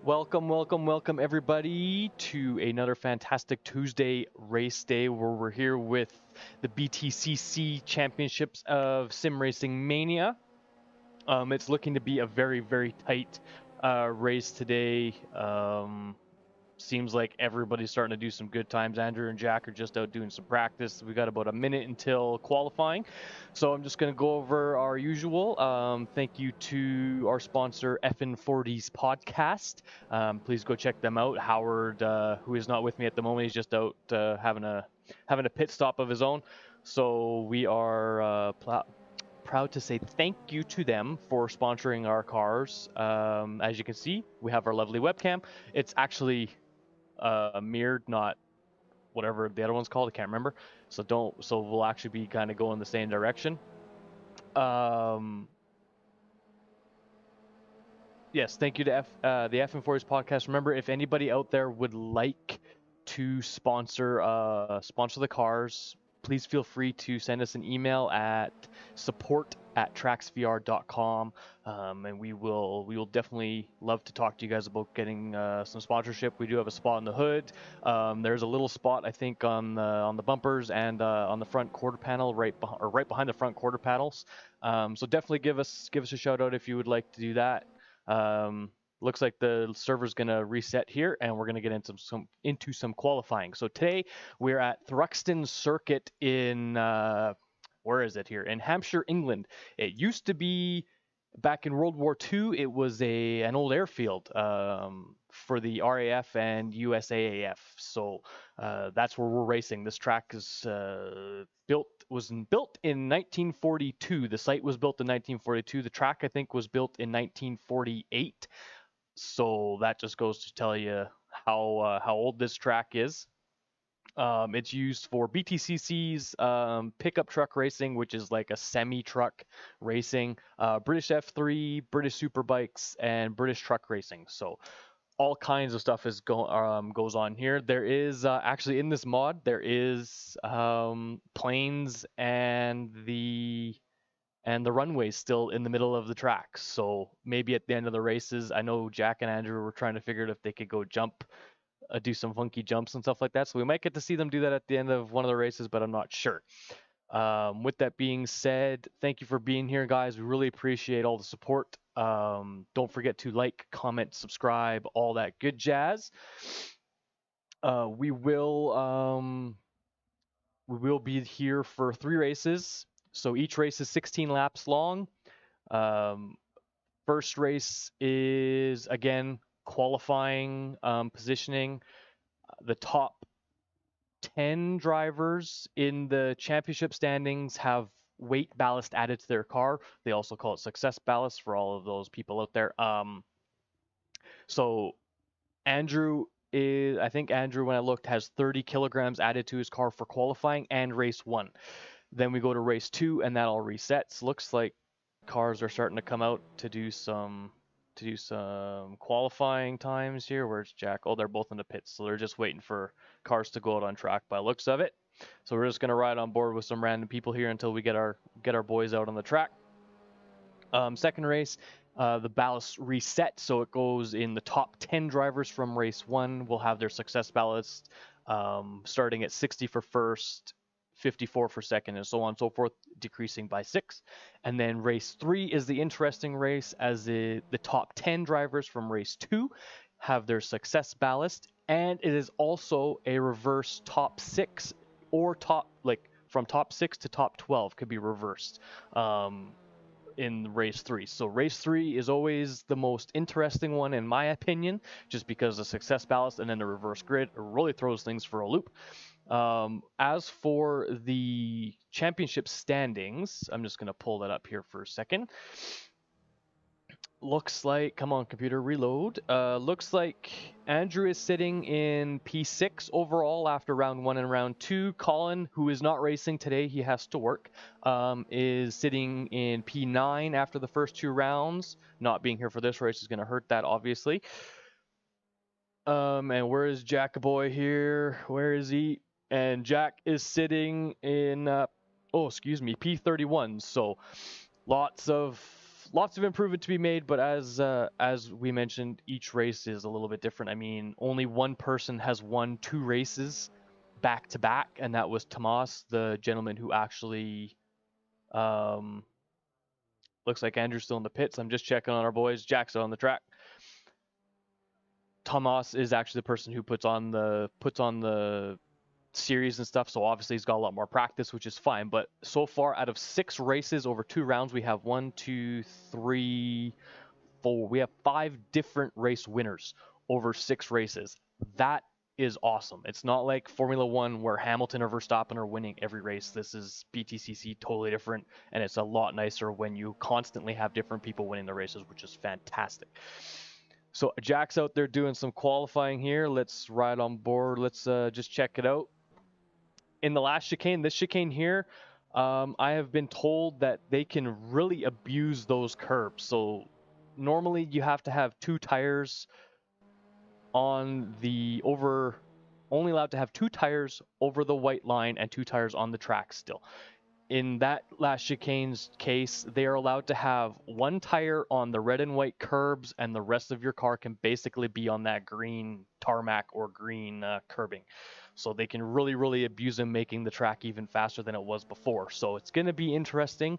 Welcome everybody to another fantastic Tuesday race day where we're here with the BTCC Championships of SimRacingMania. It's looking to be a very tight race today. Seems like everybody's starting to do some good times. Andrew and Jack are just out doing some practice. We got about a minute until qualifying. So I'm just going to go over our usual. Thank you to our sponsor, FN40's podcast. Please go check them out. Howard, who is not with me at the moment, he's just out having a pit stop of his own. So we are proud to say thank you to them for sponsoring our cars. As you can see, we have our lovely webcam. It's actually mirrored, not whatever the other one's called. I can't remember. So we'll actually be kind of going the same direction. Yes, thank you to the FN40's podcast. Remember, if anybody out there would like to sponsor the cars, please feel free to send us an email at support@TRACKSVR.com, and we will definitely love to talk to you guys about getting some sponsorship. We do have a spot on the hood. There's a little spot, I think, on the bumpers and on the front quarter panel, right behind the front quarter panels. So definitely give us a shout out if you would like to do that. Looks like the server's gonna reset here, and we're gonna get into some qualifying. So today we're at Thruxton Circuit in where is it here? In Hampshire, England. It used to be, back in World War II, it was an old airfield for the RAF and USAAF. So that's where we're racing. This track is was built in 1942. The site was built in 1942. The track, I think, was built in 1948. So that just goes to tell you how old this track is. It's used for BTCC's pickup truck racing, which is like a semi-truck racing, British F3, British Superbikes, and British truck racing. So all kinds of stuff goes on here. There is actually, in this mod, there is planes and the runways still in the middle of the track. So maybe at the end of the races, I know Jack and Andrew were trying to figure out if they could go jump, do some funky jumps and stuff like that. So we might get to see them do that at the end of one of the races, but I'm not sure. With that being said, thank you for being here, guys. We really appreciate all the support. Don't forget to like, comment, subscribe, all that good jazz. We will be here for 3 races. So each race is 16 laps long. First race is, again, qualifying, positioning. The top 10 drivers in the championship standings have weight ballast added to their car. They also call it success ballast for all of those people out there. So Andrew, I think Andrew, when I looked, has 30 kilograms added to his car for qualifying and race 1. Then we go to race 2, and that all resets. Looks like cars are starting to come out to do some qualifying times here. Where's Jack? Oh, they're both in the pits, so they're just waiting for cars to go out on track by the looks of it. So we're just gonna ride on board with some random people here until we get our boys out on the track. Second race, the ballast reset, so it goes in the top 10 drivers from race 1 will have their success ballast, starting at 60 for first, 54 for second, and so on and so forth, decreasing by 6. And then race 3 is the interesting race, as the top 10 drivers from race 2 have their success ballast, and it is also a reverse top 6, or from top 6 to top 12 could be reversed in race 3. So race 3 is always the most interesting one, in my opinion, just because the success ballast and then the reverse grid really throws things for a loop. As for the championship standings, I'm just going to pull that up here for a second. Looks like, come on computer, reload. Looks like Andrew is sitting in P6 overall after round 1 and round 2. Colin, who is not racing today, he has to work, is sitting in P9 after the first 2 rounds. Not being here for this race is going to hurt that, obviously. And where is Jack boy here? Where is he? And Jack is sitting in P31. So lots of lots of improvement to be made, but as we mentioned, each race is a little bit different. I mean, only one person has won 2 races back to back, and that was Tomas, the gentleman who actually looks like Andrew's still in the pits. I'm just checking on our boys. Jack's on the track. Tomas is actually the person who puts on the series and stuff, so obviously he's got a lot more practice, which is fine. But so far, out of 6 races over 2 rounds, we have 1, 2, 3, 4. We have 5 different race winners over 6 races. That is awesome. It's not like Formula One where Hamilton or Verstappen are winning every race. This is BTCC, totally different, and it's a lot nicer when you constantly have different people winning the races, which is fantastic. So Jack's out there doing some qualifying here. Let's ride on board. Let's just check it out. In the last chicane, this chicane here, I have been told that they can really abuse those curbs. So normally you have to have 2 tires on the only allowed to have 2 tires over the white line and 2 tires on the track still. In that last chicane's case, they are allowed to have 1 tire on the red and white curbs, and the rest of your car can basically be on that green tarmac or green curbing. So they can really, really abuse them, making the track even faster than it was before. So it's going to be interesting.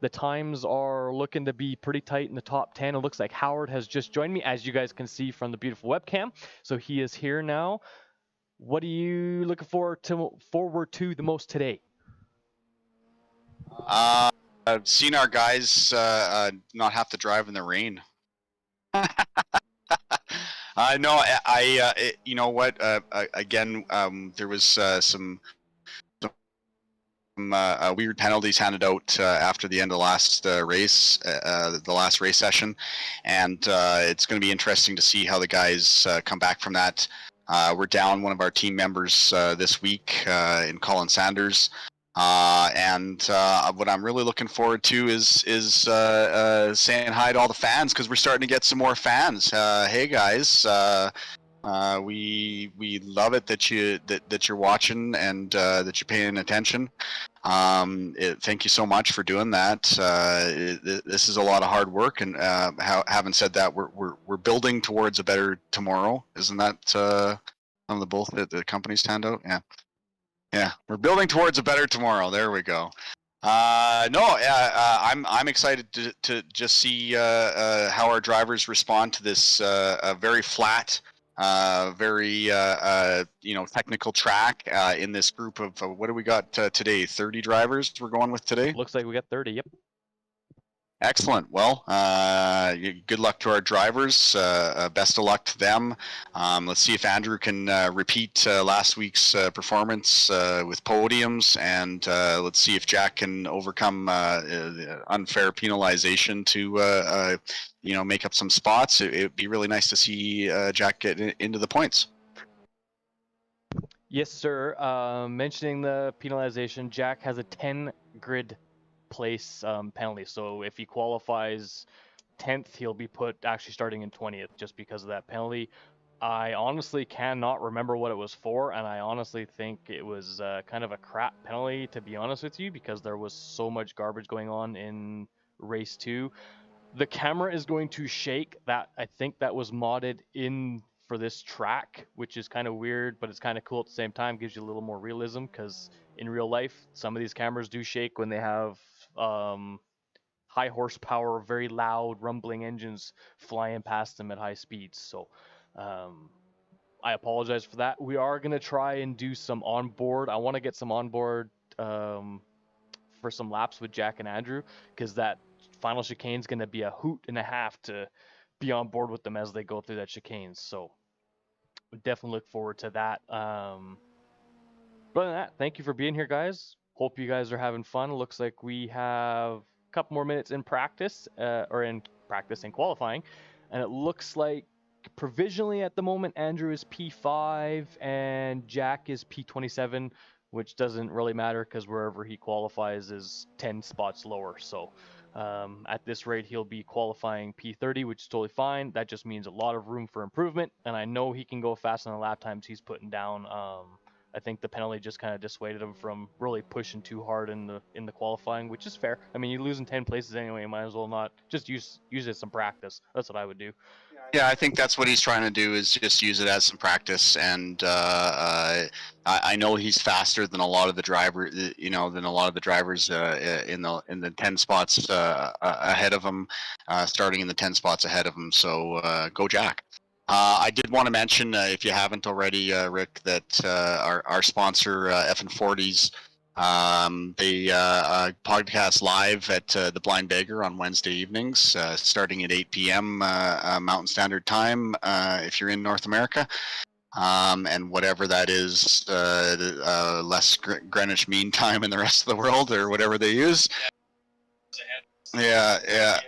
The times are looking to be pretty tight in the top 10. It looks like Howard has just joined me, as you guys can see from the beautiful webcam. So he is here now. What are you looking forward to the most today? I've seen our guys not have to drive in the rain. No, you know what? Again, there was some weird penalties handed out after the end of the last race, the last race session, and it's going to be interesting to see how the guys come back from that. We're down one of our team members this week in Colin Sanders. And what I'm really looking forward to is saying hi to all the fans, because we're starting to get some more fans. Hey guys, we love it that you're watching and that you're paying attention. Thank you so much for doing that. This is a lot of hard work, and having said that, we're building towards a better tomorrow. Isn't that some of the both the companies stand out? Yeah. Yeah, we're building towards a better tomorrow. There we go. I'm excited to just see how our drivers respond to this very flat, very technical track in this group of what do we got today? 30 drivers we're going with today. Looks like we got 30. Yep. Excellent. Well, good luck to our drivers. Best of luck to them. Let's see if Andrew can repeat last week's performance with podiums, and let's see if Jack can overcome unfair penalization to make up some spots. It'd be really nice to see Jack get into the points. Yes, sir. Mentioning the penalization, Jack has a 10 grid place penalty, so if he qualifies 10th, he'll be put actually starting in 20th just because of that penalty. I honestly cannot remember what it was for, and I honestly think it was kind of a crap penalty, to be honest with you, because there was so much garbage going on in race 2. The camera is going to shake. That I think that was modded in for this track, which is kind of weird, but it's kind of cool at the same time. Gives you a little more realism, because in real life, some of these cameras do shake when they have high horsepower, very loud rumbling engines flying past them at high speeds. So I apologize for that. We are going to try and do some onboard. I want to get some onboard for some laps with Jack and Andrew, because that final chicane is going to be a hoot and a half to be on board with them as they go through that chicane. So we definitely look forward to that. Other than that, thank you for being here, guys. Hope you guys are having fun. Looks like we have a couple more minutes in practice, in qualifying, and it looks like provisionally at the moment Andrew is P5 and Jack is P27, which doesn't really matter because wherever he qualifies is 10 spots lower. So at this rate, he'll be qualifying P30, which is totally fine. That just means a lot of room for improvement, and I know he can go fast on the lap times he's putting down I think the penalty just kind of dissuaded him from really pushing too hard in the qualifying, which is fair. I mean, you're losing 10 places anyway. You might as well not just use it as some practice. That's what I would do. Yeah, I think that's what he's trying to do, is just use it as some practice. And I know he's faster than a lot of the drivers, in the 10 spots ahead of him, starting in the 10 spots ahead of him. So go Jack. I did want to mention, if you haven't already, Rick, that our sponsor, F&40s, they podcast live at the Blind Beggar on Wednesday evenings, starting at 8 p.m. Mountain Standard Time, if you're in North America. And whatever that is, less Greenwich Mean Time in the rest of the world, or whatever they use. Yeah.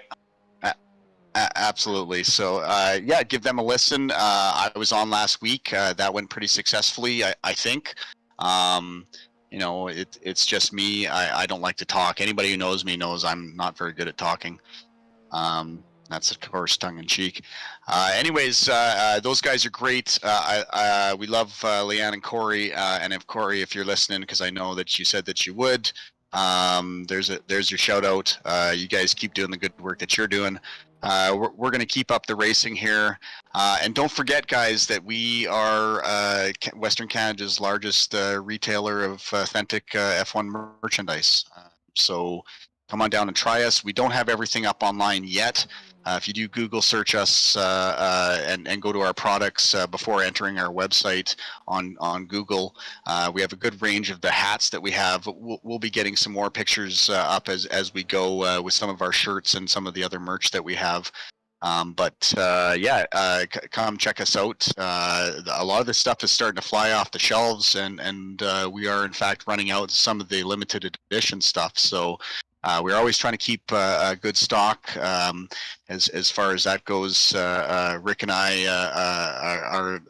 Absolutely. So, yeah, give them a listen. I was on last week. That went pretty successfully, I think. It's just me. I don't like to talk. Anybody who knows me knows I'm not very good at talking. That's, of course, tongue-in-cheek. Anyways, those guys are great. We love Leanne and Corey. And if Corey, if you're listening, because I know that you said that you would, there's your shout-out. You guys keep doing the good work that you're doing. We're going to keep up the racing here. And don't forget, guys, that we are Western Canada's largest retailer of authentic F1 merchandise. So come on down and try us. We don't have everything up online yet. If you do Google search us and go to our products before entering our website on Google, we have a good range of the hats that we have. We'll be getting some more pictures up as we go with some of our shirts and some of the other merch that we have. Come check us out. A lot of this stuff is starting to fly off the shelves, and we are in fact running out some of the limited edition stuff. So we're always trying to keep a good stock as far as that goes. Rick and I are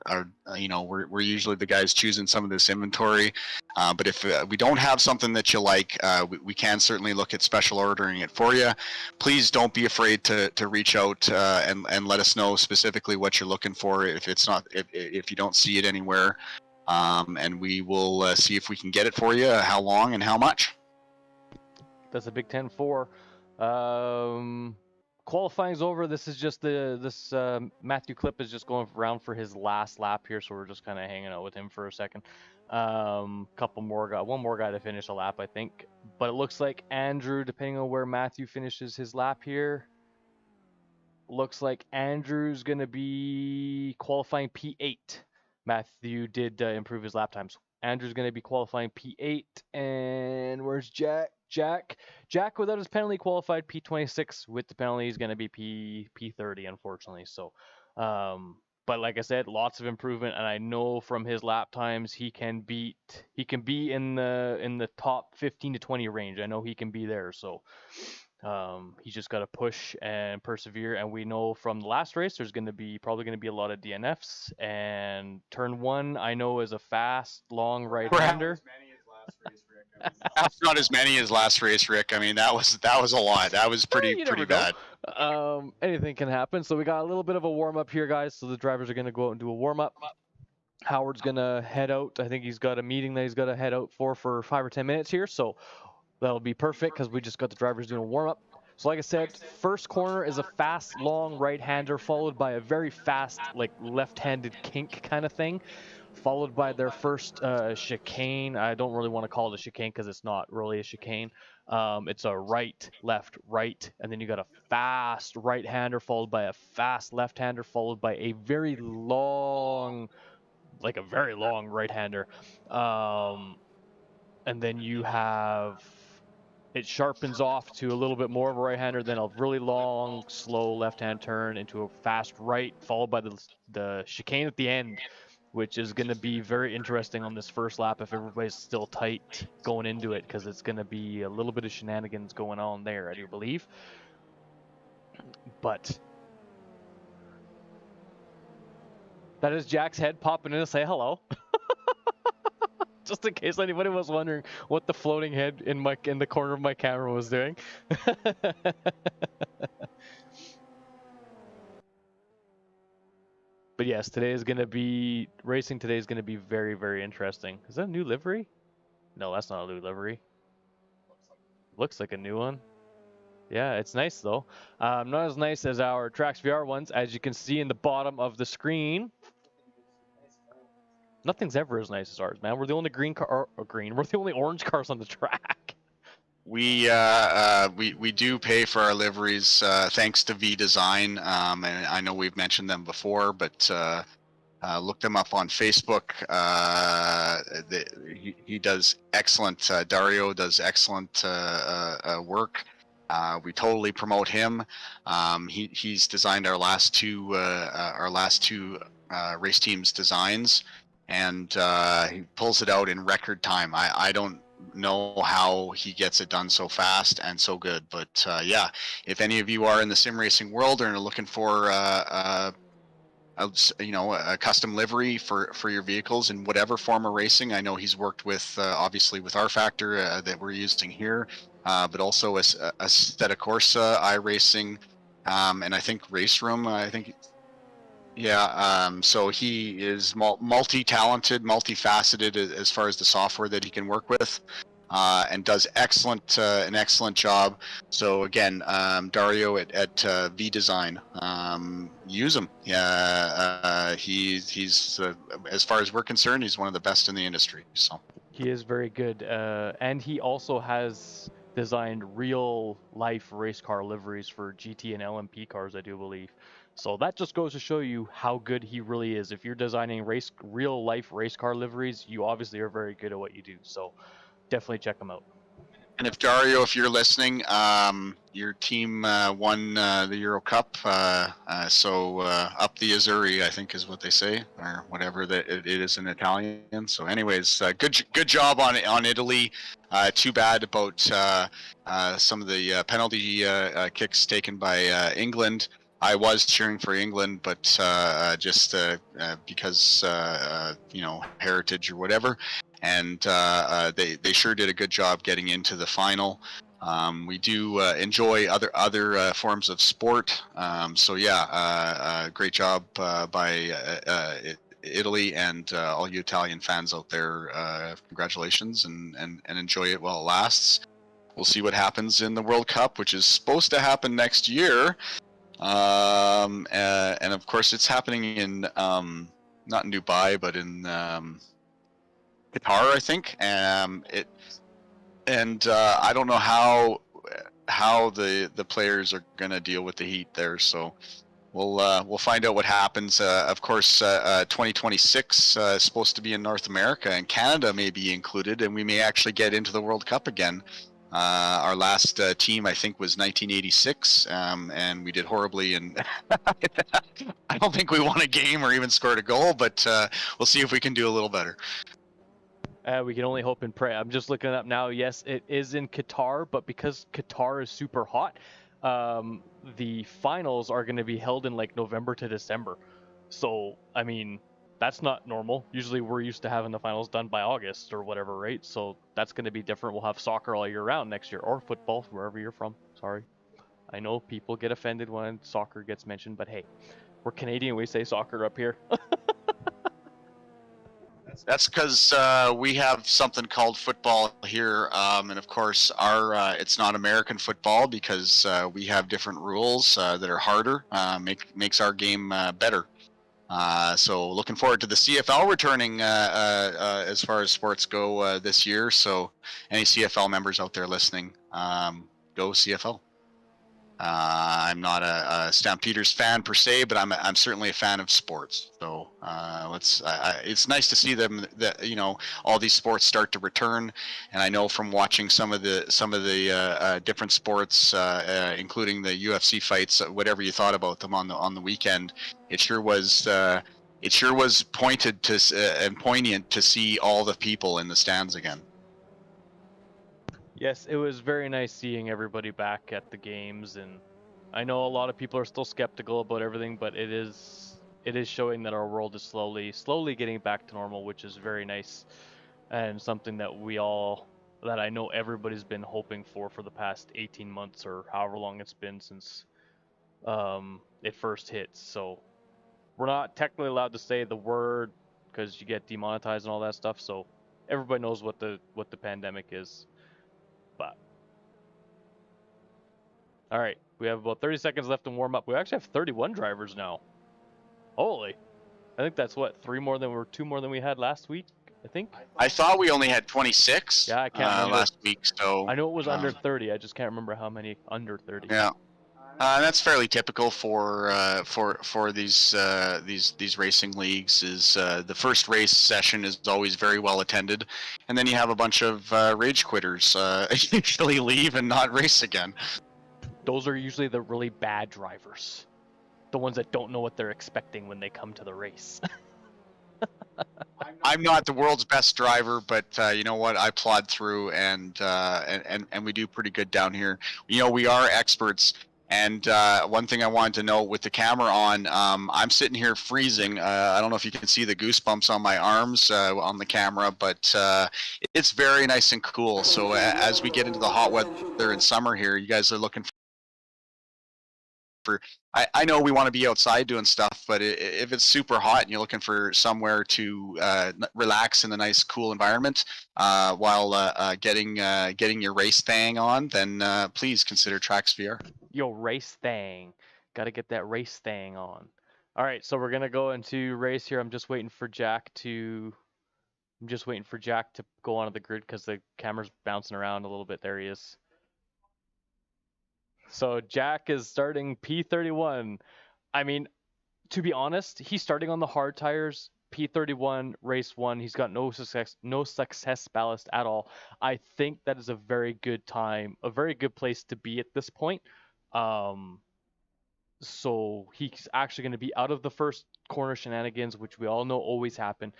we're usually the guys choosing some of this inventory. But if we don't have something that you like, we can certainly look at special ordering it for you. Please don't be afraid to reach out and let us know specifically what you're looking for if you don't see it anywhere, and we will see if we can get it for you, how long and how much. That's a Big 10-4. Qualifying's over. This is just Matthew Clip is just going around for his last lap here, so we're just kind of hanging out with him for a second. One more guy to finish a lap, I think. But it looks like Andrew, depending on where Matthew finishes his lap here, looks like Andrew's going to be qualifying P8. Matthew did improve his lap times. Andrew's going to be qualifying P8, and where's Jack? Jack, without his penalty, qualified P26. With the penalty, he's going to be P30, unfortunately. So, but like I said, lots of improvement, and I know from his lap times he can be in the top 15 to 20 range. I know he can be there. So, he's just got to push and persevere. And we know from the last race, there's probably going to be a lot of DNFs. And turn 1, I know, is a fast, long right-hander. That's not as many as last race, Rick. I mean, that was a lot. That was pretty bad. Anything can happen. So we got a little bit of a warm-up here, guys. So the drivers are going to go out and do a warm-up. Howard's going to head out. I think he's got a meeting that he's got to head out for 5 or 10 minutes here. So that'll be perfect because we just got the drivers doing a warm-up. So like I said, first corner is a fast, long right-hander followed by a very fast, like left-handed kink kind of thing, followed by their first chicane. I don't really want to call it a chicane because it's not really a chicane. It's a right, left, right, and then you got a fast right-hander followed by a fast left-hander followed by a very long right-hander. And then you have... It sharpens off to a little bit more of a right-hander, then a really long, slow left-hand turn into a fast right, followed by the chicane at the end, which is going to be very interesting on this first lap if everybody's still tight going into it, because it's going to be a little bit of shenanigans going on there, I do believe. But that is Jack's head popping in to say hello. Just in case anybody was wondering what the floating head in the corner of my camera was doing. But yes, today is gonna be racing. Today is gonna be very, very interesting. Is that a new livery? No, that's not a new livery. Looks like a new one. Yeah, it's nice though. Not as nice as our TRACKSVR ones, as you can see in the bottom of the screen. Nothing's ever as nice as ours, man. We're the only green car, or green. We're the only orange cars on the track. We do pay for our liveries thanks to V Design, and I know we've mentioned them before, but look them up on Facebook. He does excellent. Dario does excellent work. We totally promote him. He's designed our last two race teams designs, and he pulls it out in record time. I don't know how he gets it done so fast and so good, but yeah, if any of you are in the sim racing world and are looking for a custom livery for your vehicles in whatever form of racing, I know he's worked with obviously with our factor that we're using here, but also Aestheta Corsa, iRacing, and I think Race Room. I think. Yeah, so he is multi-talented, multifaceted as far as the software that he can work with, and does an excellent job. So again, Dario at V Design, use him. Yeah, he's as far as we're concerned, he's one of the best in the industry. So He is very good, and he also has designed real life race car liveries for GT and LMP cars, I do believe. So that just goes to show you how good he really is. If you're designing real life race car liveries, you obviously are very good at what you do. So definitely check him out. And if Dario, if you're listening, your team won the Euro Cup, so up the Azzurri, I think is what they say, or whatever that it is in Italian. So, anyways, good job on Italy. Too bad about some of the penalty kicks taken by England. I was cheering for England, but just because heritage or whatever. And they sure did a good job getting into the final. We do enjoy other forms of sport. So yeah, great job by Italy and all you Italian fans out there. Congratulations and enjoy it while it lasts. We'll see what happens in the World Cup, which is supposed to happen next year. And of course, it's happening in not in Dubai, but in Qatar, I think. I don't know how the players are gonna deal with the heat there. So we'll find out what happens. Of course, 2026 is supposed to be in North America, and Canada may be included, and we may actually get into the World Cup again. Our last team, I think, was 1986, and we did horribly. And I don't think we won a game or even scored a goal, but we'll see if we can do a little better. We can only hope and pray. I'm just looking it up now. Yes, it is in Qatar, but because Qatar is super hot, the finals are going to be held in like November to December. So, I mean, that's not normal. Usually we're used to having the finals done by August or whatever, right? So that's going to be different. We'll have soccer all year round next year, or football, wherever you're from. Sorry. I know people get offended when soccer gets mentioned, but hey, we're Canadian. We say soccer up here. That's because we have something called football here, and of course, it's not American football because we have different rules that are harder. Makes our game better. So looking forward to the CFL returning as far as sports go this year. So any CFL members out there listening, go CFL. I'm not a Stampeders fan per se, but I'm certainly a fan of sports. So it's nice to see them that all these sports start to return. And I know from watching some of the different sports, including the UFC fights, whatever you thought about them on the weekend, it sure was pointed to and poignant to see all the people in the stands again. Yes, it was very nice seeing everybody back at the games, and I know a lot of people are still skeptical about everything, but it is showing that our world is slowly getting back to normal, which is very nice, and something that I know everybody's been hoping for the past 18 months or however long it's been since it first hit. So We're not technically allowed to say the word because you get demonetized and all that stuff. So everybody knows what the pandemic is. But all right, we have about 30 seconds left to warm up. We actually have 31 drivers now. Holy! I think that's what, two more than we had last week. I think. I thought we only had 26 Yeah, I can't remember. last week, so I know it was under 30. I just can't remember how many under 30. yeah. That's fairly typical for these racing leagues. Is the first race session is always very well attended, and then you have a bunch of rage quitters usually leave and not race again. Those are usually the really bad drivers, the ones that don't know what they're expecting when they come to the race. I'm not the world's best driver, but you know what? I plod through, and we do pretty good down here. You know, we are experts. And one thing I wanted to note with the camera on, I'm sitting here freezing. I don't know if you can see the goosebumps on my arms on the camera, but it's very nice and cool. So as we get into the hot weather in summer here, you guys are looking for, I know we want to be outside doing stuff, but if it's super hot and you're looking for somewhere to relax in a nice, cool environment while getting your race thing on, then please consider TRACKSVR. Yo, race thing. Got to get that race thing on. All right, so we're going to go into race here. I'm just waiting for Jack to go onto the grid because the camera's bouncing around a little bit. There he is. So Jack is starting P31. I mean, to be honest, he's starting on the hard tires. P31, race 1. He's got no success ballast at all. I think that is a very good time, a very good place to be at this point. So he's actually going to be out of the first corner shenanigans, which we all know always happen.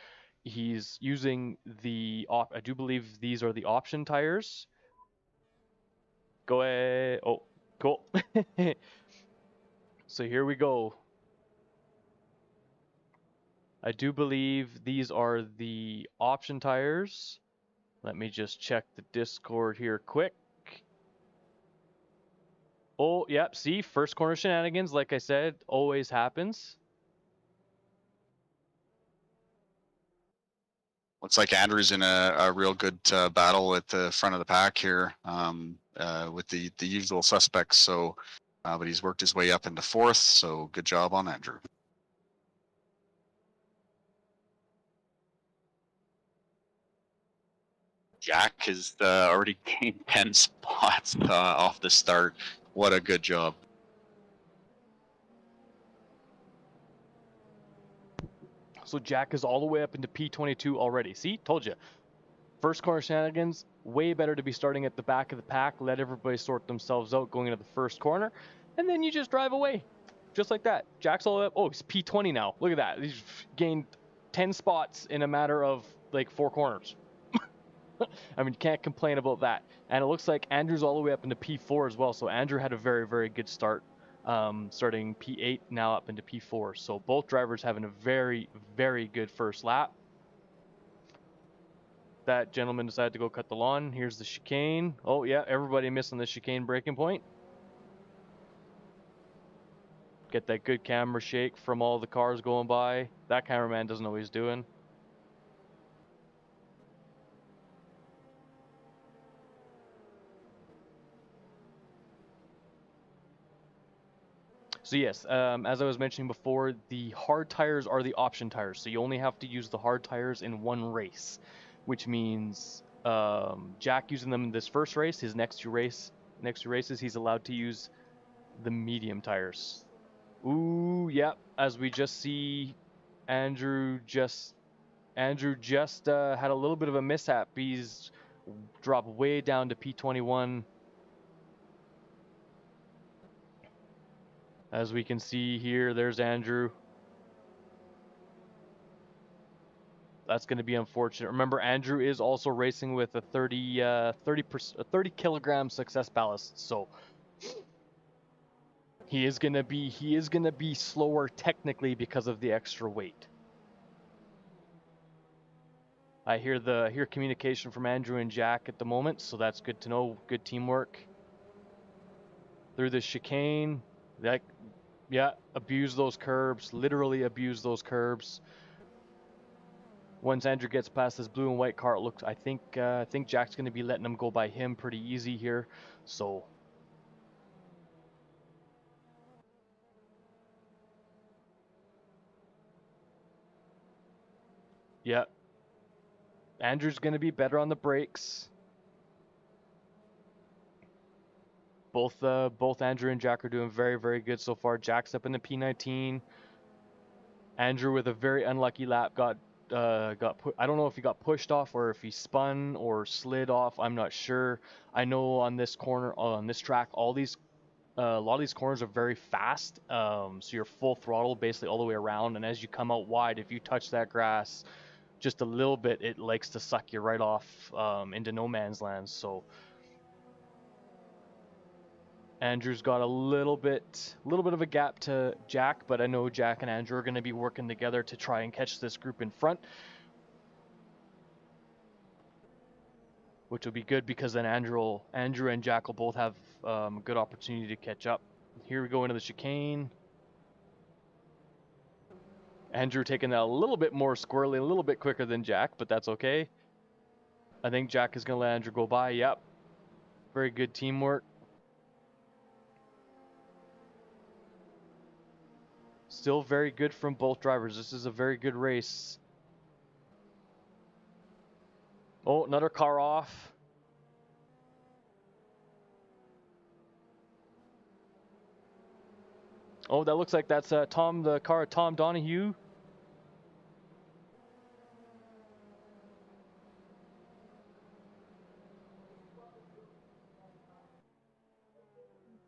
He's using I do believe these are the option tires. Go ahead. Oh, cool. So here we go. I do believe these are the option tires. Let me just check the Discord here quick. Oh, yep, see, first corner shenanigans, like I said, always happens. Looks like Andrew's in a real good battle at the front of the pack here with the usual suspects. So, but he's worked his way up into 4th. So good job on Andrew. Jack has already gained 10 spots off the start. What a good job. So Jack is all the way up into P22 already. See, told you. First corner shenanigans, way better to be starting at the back of the pack. Let everybody sort themselves out going into the first corner. And then you just drive away. Just like that. Jack's all the way up. Oh, he's P20 now. Look at that. He's gained 10 spots in a matter of like 4 corners. I mean, you can't complain about that. And it looks like Andrew's all the way up into P4 as well. So Andrew had a very, very good start, starting P8, now up into P4. So both drivers having a very, very good first lap. That gentleman decided to go cut the lawn. Here's the chicane. Oh, yeah, everybody missing the chicane braking point. Get that good camera shake from all the cars going by. That cameraman doesn't know what he's doing. So yes, as I was mentioning before, the hard tires are the option tires. So you only have to use the hard tires in one race, which means Jack using them in this first race, his next two races, he's allowed to use the medium tires. Ooh, yep. As we just see, Andrew just had a little bit of a mishap. He's dropped way down to P21. As we can see here, there's Andrew. That's going to be unfortunate. Remember, Andrew is also racing with a 30 kilogram success ballast, so he is going to be slower technically because of the extra weight. I hear communication from Andrew and Jack at the moment, so that's good to know. Good teamwork. Through the chicane, Yeah, abuse those curbs. Literally abuse those curbs. Once Andrew gets past this blue and white car, it looks. I think Jack's going to be letting him go by him pretty easy here. So. Yeah. Andrew's going to be better on the brakes. Both Andrew and Jack are doing very, very good so far. Jack's up in the P19. Andrew with a very unlucky lap got I don't know if he got pushed off or if he spun or slid off. I'm not sure. I know on this corner on this track, all these a lot of these corners are very fast. So you're full throttle basically all the way around, and as you come out wide, if you touch that grass just a little bit, it likes to suck you right off into no man's land. So Andrew's got a little bit of a gap to Jack, but I know Jack and Andrew are going to be working together to try and catch this group in front, which will be good because then Andrew and Jack will both have a good opportunity to catch up. Here we go into the chicane. Andrew taking that a little bit more squirrely, a little bit quicker than Jack, but that's okay. I think Jack is going to let Andrew go by. Yep. Very good teamwork. Still very good from both drivers. This is a very good race. Oh, another car off. Oh, that looks like that's the car of Tom Donahue.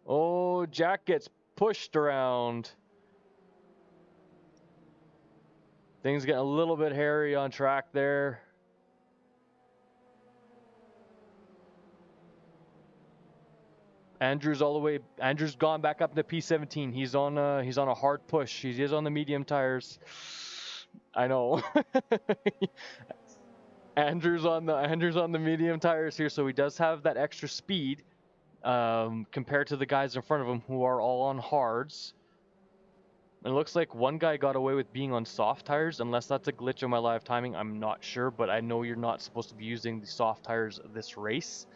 Oh, Jack gets pushed around. Things getting a little bit hairy on track there. Andrew's gone back up to P17. He's on a hard push. He is on the medium tires. I know. Andrew's on the medium tires here, so he does have that extra speed compared to the guys in front of him who are all on hards. It looks like one guy got away with being on soft tires, unless that's a glitch in my live timing. I'm not sure, but I know you're not supposed to be using the soft tires this race.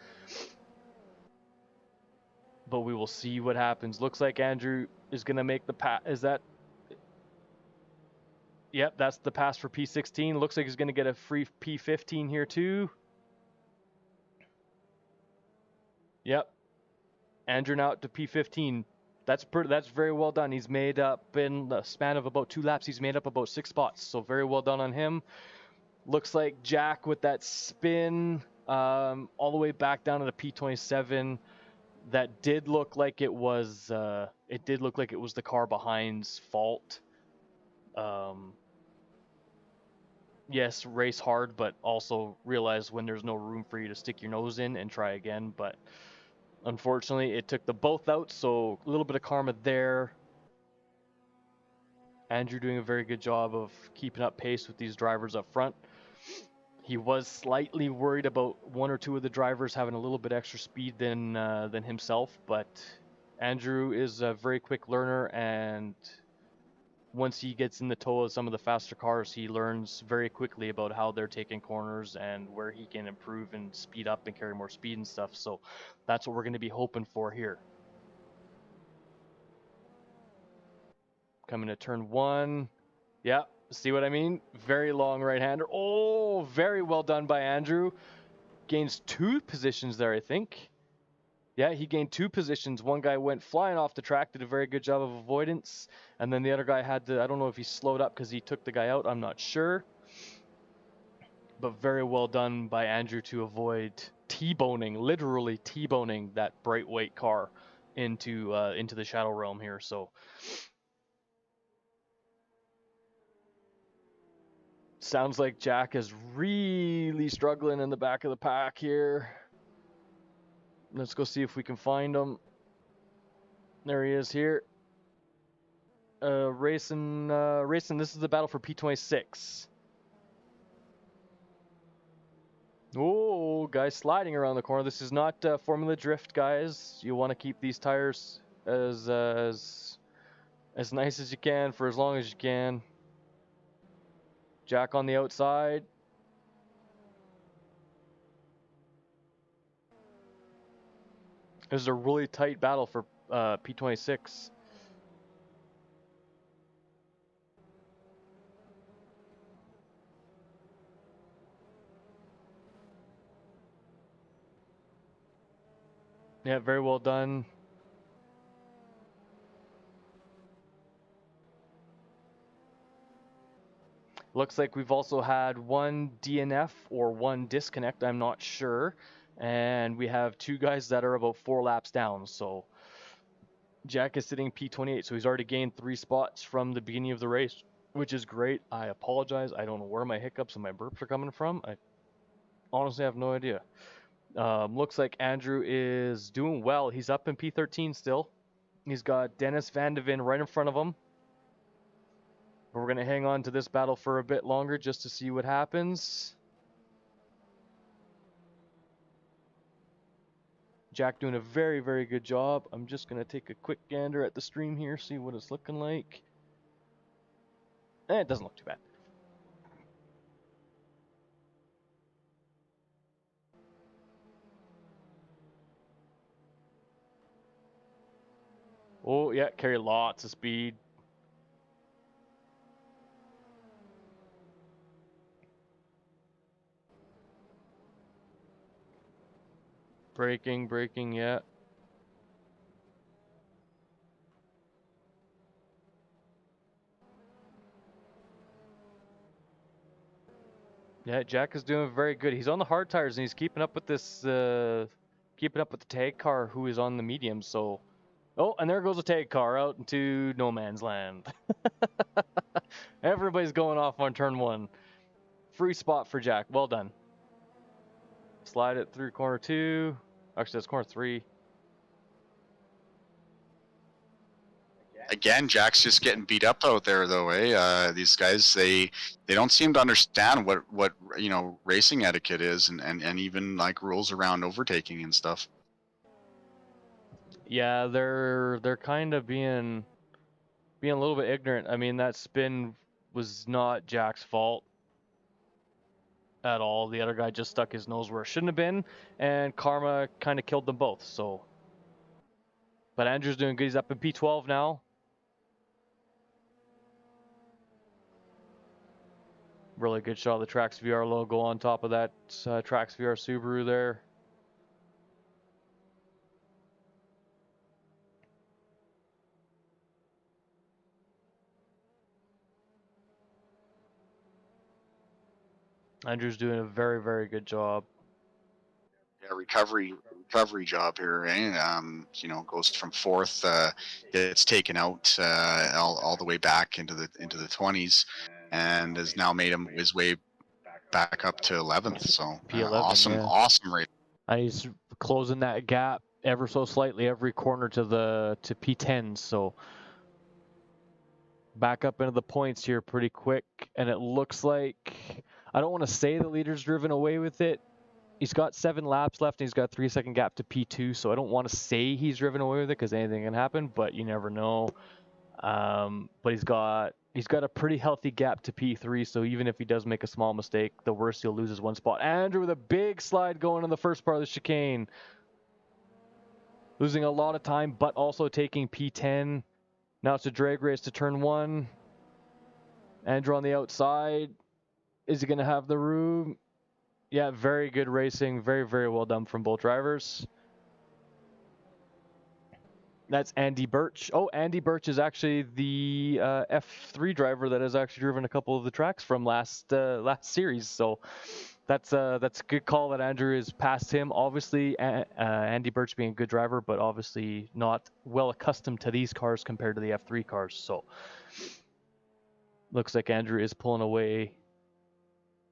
But we will see what happens. Looks like Andrew is going to make the pass. Is that? Yep, that's the pass for P16. Looks like he's going to get a free P15 here too. Yep. Andrew now to P15. That's very well done. He's made up in the span of about 2 laps. He's made up about 6 spots. So very well done on him. Looks like Jack with that spin all the way back down to the P27. That did look like it was the car behind's fault. Yes, race hard, but also realize when there's no room for you to stick your nose in and try again. But unfortunately, it took the both out, so a little bit of karma there. Andrew doing a very good job of keeping up pace with these drivers up front. He was slightly worried about 1 or 2 of the drivers having a little bit extra speed than himself, but Andrew is a very quick learner, and once he gets in the tow of some of the faster cars, he learns very quickly about how they're taking corners and where he can improve and speed up and carry more speed and stuff. So that's what we're going to be hoping for here. Coming to turn 1. Yeah, see what I mean? Very long right-hander. Oh, very well done by Andrew. Gains 2 positions there, I think. Yeah, he gained 2 positions. One guy went flying off the track, did a very good job of avoidance. And then the other guy had to, I don't know if he slowed up because he took the guy out. I'm not sure. But very well done by Andrew to avoid T-boning, literally T-boning that bright white car into the Shadow Realm here. So sounds like Jack is really struggling in the back of the pack here. Let's go see if we can find him. There he is here. Racing, this is the battle for P26. Oh, guys sliding around the corner. This is not Formula Drift, guys. You want to keep these tires as as nice as you can for as long as you can. Jack on the outside. This is a really tight battle for P26. Yeah, very well done. Looks like we've also had one DNF or one disconnect, I'm not sure. And we have two guys that are about 4 laps down. So Jack is sitting P28, so he's already gained 3 spots from the beginning of the race, which is great. I apologize. I don't know where my hiccups and my burps are coming from. I honestly have no idea. Looks like Andrew is doing well. He's up in P13 still. He's got Dennis Van de Ven right in front of him. We're going to hang on to this battle for a bit longer just to see what happens. Jack doing a very, very good job. I'm just going to take a quick gander at the stream here, see what it's looking like. It doesn't look too bad. Oh, yeah, carry lots of speed. Braking, yeah. Yeah, Jack is doing very good. He's on the hard tires and he's keeping up with this, keeping up with the tag car who is on the medium. So, oh, and there goes a tag car out into no man's land. Everybody's going off on turn 1. Free spot for Jack. Well done. Slide it through corner 2. Actually, that's corner 3. Again, Jack's just getting beat up out there, though. These guys, they don't seem to understand what racing etiquette is, and even like rules around overtaking and stuff. Yeah, they're kind of being a little bit ignorant. I mean, that spin was not Jack's fault at all. The other guy just stuck his nose where it shouldn't have been, and karma kind of killed them both. So, but Andrew's doing good. He's up in P12 now. Really good shot of the TRACKSVR logo on top of that TRACKSVR Subaru there. Andrew's doing a very, very good job. Yeah, recovery job here, goes from 4th, gets taken out all the way back into the 20s, and has now made his way back up to 11th. So P11, awesome race. And he's closing that gap ever so slightly every corner to P10. So back up into the points here pretty quick, and it looks like, I don't want to say the leader's driven away with it. He's got 7 laps left, and he's got a 3-second gap to P2, so I don't want to say he's driven away with it because anything can happen, but you never know. But he's got a pretty healthy gap to P3, so even if he does make a small mistake, the worst he'll lose is 1 spot. Andrew with a big slide going in the first part of the chicane. Losing a lot of time, but also taking P10. Now it's a drag race to turn 1. Andrew on the outside. Is he going to have the room? Yeah, very good racing. Very, very well done from both drivers. That's Andy Birch. Oh, Andy Birch is actually the F3 driver that has actually driven a couple of the tracks from last series. So that's a good call that Andrew is past him. Obviously, Andy Birch being a good driver, but obviously not well accustomed to these cars compared to the F3 cars. So looks like Andrew is pulling away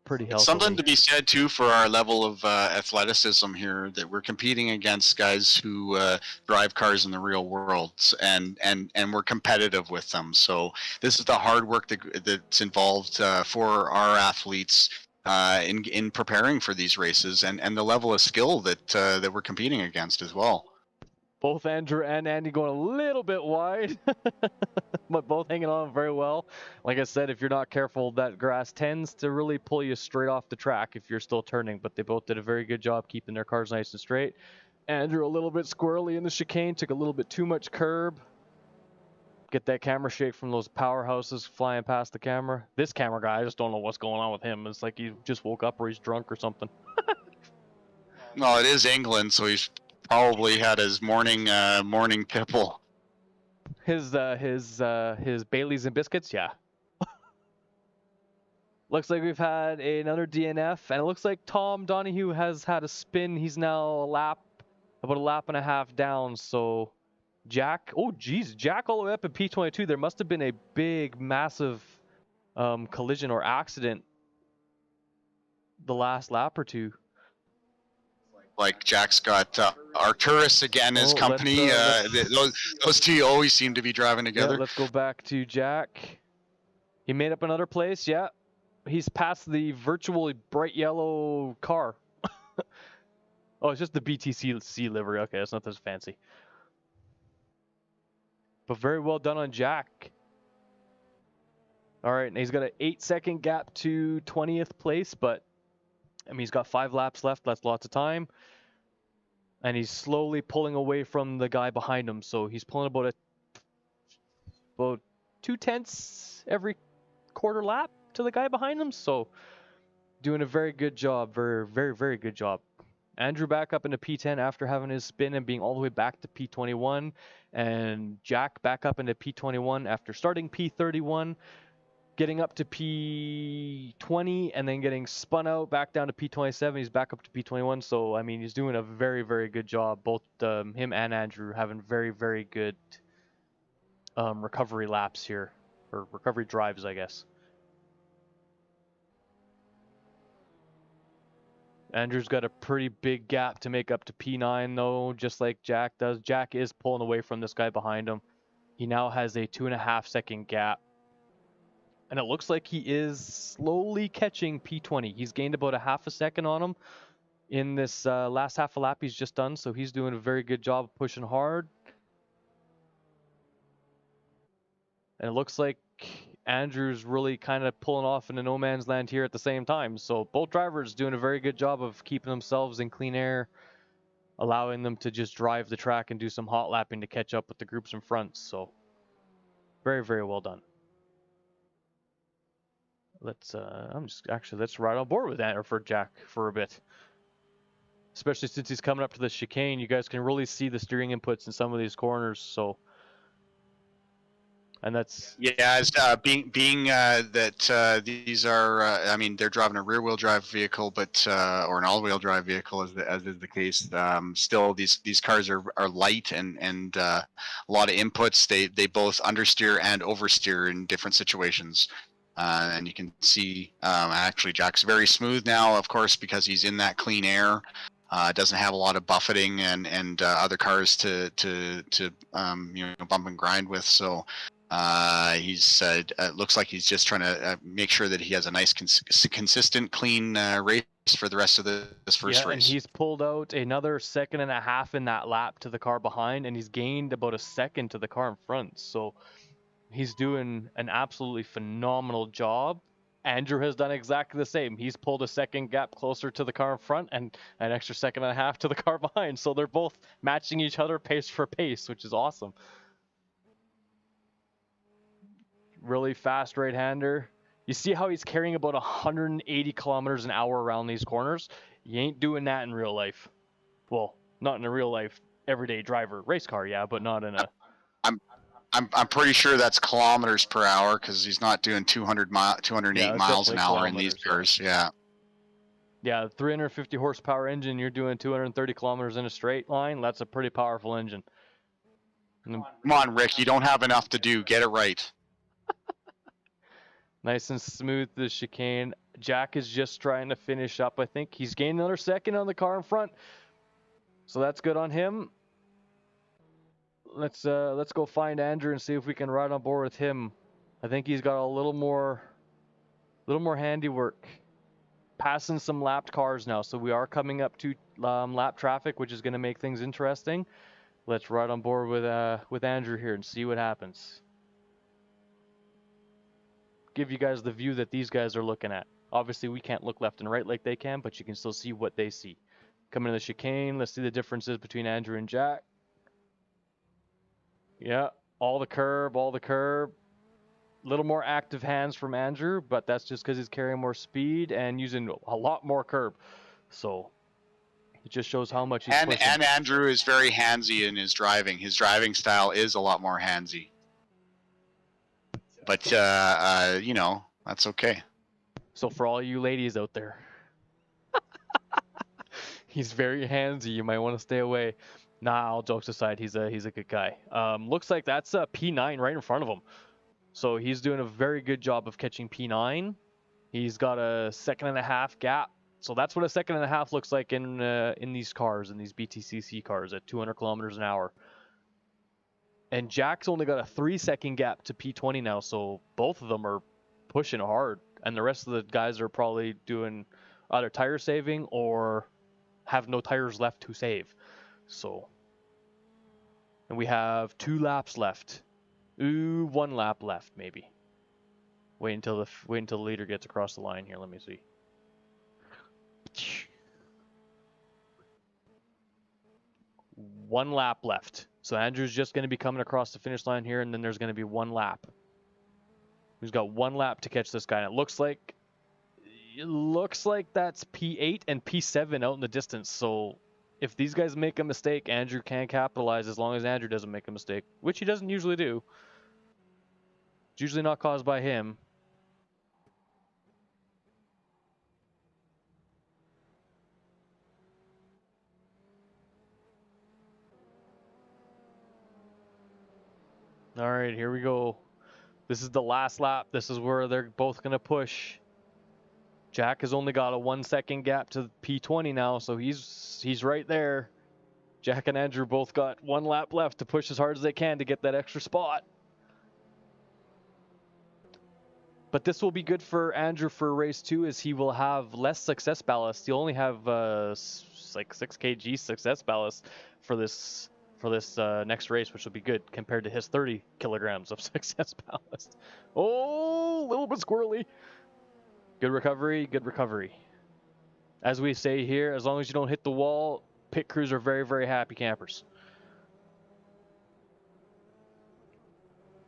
pretty healthily. It's something to be said too for our level of athleticism here, that we're competing against guys who drive cars in the real world, and we're competitive with them. So this is the hard work that's involved for our athletes in preparing for these races, and the level of skill that we're competing against as well. Both Andrew and Andy going a little bit wide, but both hanging on very well. Like I said, if you're not careful, that grass tends to really pull you straight off the track if you're still turning, but they both did a very good job keeping their cars nice and straight. Andrew a little bit squirrely in the chicane, took a little bit too much curb. Get that camera shake from those powerhouses flying past the camera. This camera guy, I just don't know what's going on with him. It's like he just woke up or he's drunk or something. Well, it is England, so he's probably had his morning tipple. His Baileys and biscuits, yeah. Looks like we've had another DNF, and it looks like Tom Donahue has had a spin. He's now about a lap and a half down. So Jack, oh geez, Jack all the way up at P22. There must have been a big, massive collision or accident the last lap or two. Like Jack's got Arcturus again as company. Those two always seem to be driving together. Yeah, let's go back to Jack. He made up another place. Yeah, he's past the virtually bright yellow car. Oh, it's just the BTCC livery. Okay, that's not as fancy. But very well done on Jack. All right, and he's got an 8-second gap to 20th place, but I mean, he's got 5 laps left. That's lots of time. And he's slowly pulling away from the guy behind him. So he's pulling about 2/10 every quarter lap to the guy behind him. So doing a very good job. Very, very, very good job. Andrew back up into P10 after having his spin and being all the way back to P21. And Jack back up into P21 after starting P31. Getting up to P20 and then getting spun out back down to P27. He's back up to P21. So, I mean, he's doing a very, very good job. Both him and Andrew having very, very good recovery laps here. Or recovery drives, I guess. Andrew's got a pretty big gap to make up to P9, though, just like Jack does. Jack is pulling away from this guy behind him. He now has a 2.5-second gap. And it looks like he is slowly catching P20. He's gained about a half a second on him in this last half a lap he's just done. So he's doing a very good job of pushing hard. And it looks like Andrew's really kind of pulling off into no man's land here at the same time. So both drivers doing a very good job of keeping themselves in clean air, allowing them to just drive the track and do some hot lapping to catch up with the groups in front. So very, very well done. Let's let's ride on board with that, or for Jack for a bit. Especially since he's coming up to the chicane, you guys can really see the steering inputs in some of these corners. So, and that's as being that these are I mean, they're driving a rear-wheel drive vehicle, but or an all-wheel drive vehicle, as is the case. Still, these cars are light and a lot of inputs. They both understeer and oversteer in different situations. And you can see actually Jack's very smooth now, of course, because he's in that clean air. Doesn't have a lot of buffeting and other cars to bump and grind with. So he's it looks like he's just trying to make sure that he has a nice consistent clean race for the rest of this first race. And he's pulled out another 1.5 seconds in that lap to the car behind, and he's gained about a second to the car in front. So he's doing an absolutely phenomenal job. Andrew has done exactly the same. He's pulled a second gap closer to the car in front and an extra 1.5 seconds to the car behind. So they're both matching each other pace for pace, which is awesome. Really fast right-hander. You see how he's carrying about 180 kilometers an hour around these corners? You ain't doing that in real life. Well, not in a real life everyday driver race car, yeah, but not in a... I'm pretty sure that's kilometers per hour, because he's not doing 208 miles an hour in these cars. Yeah. Yeah, 350 horsepower engine. You're doing 230 kilometers in a straight line. That's a pretty powerful engine. Come on, Rick. You don't have enough to do. Get it right. Nice and smooth, the chicane. Jack is just trying to finish up, I think. He's gained another second on the car in front. So that's good on him. Let's go find Andrew and see if we can ride on board with him. I think he's got a little more handiwork. Passing some lapped cars now, so we are coming up to lap traffic, which is going to make things interesting. Let's ride on board with Andrew here and see what happens. Give you guys the view that these guys are looking at. Obviously, we can't look left and right like they can, but you can still see what they see. Coming to the chicane, let's see the differences between Andrew and Jack. Yeah, all the curb. Little more active hands from Andrew, but that's just because he's carrying more speed and using a lot more curb. So it just shows how much he's pushing. And Andrew is very handsy in his driving. His driving style is a lot more handsy. But you know, that's okay. So for all you ladies out there, he's very handsy. You might want to stay away. Nah, all jokes aside, he's a good guy. Looks like that's a P9 right in front of him. So he's doing a very good job of catching P9. He's got a 1.5-second gap. So that's what a 1.5 seconds looks like in these cars, in these BTCC cars at 200 kilometers an hour. And Jack's only got a 3-second gap to P20 now, so both of them are pushing hard. And the rest of the guys are probably doing either tire saving or have no tires left to save. So, and we have 2 laps left. Ooh, 1 lap left maybe. Wait until the leader gets across the line here. Let me see. One lap left. So Andrew's just going to be coming across the finish line here, and then there's going to be 1 lap. He's got 1 lap to catch this guy. And it looks like that's P8 and P7 out in the distance. So if these guys make a mistake, Andrew can capitalize as long as Andrew doesn't make a mistake, which he doesn't usually do. It's usually not caused by him. All right, here we go. This is the last lap. This is where they're both going to push. Jack has only got a 1-second gap to P20 now, so he's right there. Jack and Andrew both got 1 lap left to push as hard as they can to get that extra spot. But this will be good for Andrew for race 2, as he will have less success ballast. He'll only have like 6 kg success ballast for this next race, which will be good compared to his 30 kilograms of success ballast. Oh, a little bit squirrely. Good recovery, good recovery. As we say here, as long as you don't hit the wall, pit crews are very, very happy campers.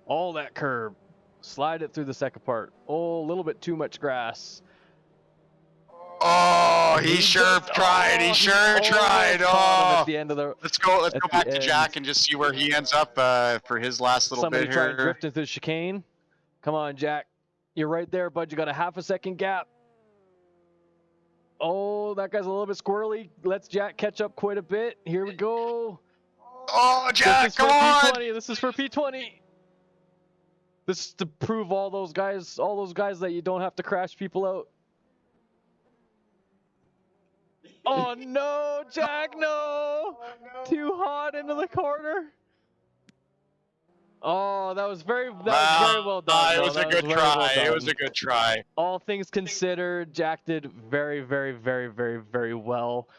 All that curb. Slide it through the second part. Oh, a little bit too much grass. Oh, he sure tried. He sure tried. Oh, at the end of the. Let's go back to Jack and just see where he ends up for his last little bit here. Somebody tried drifting through the chicane. Come on, Jack. You're right there, bud. You got a 1/2 second gap. Oh, that guy's a little bit squirrely. Let's Jack catch up quite a bit. Here we go. Oh, Jack, come on! This is for P20. This is to prove all those guys that you don't have to crash people out. Oh no, Jack, no! Too hot into the corner. Oh, that was very well done. It was a good try. It was a good try. All things considered, Jack did very, very, very, very, very well.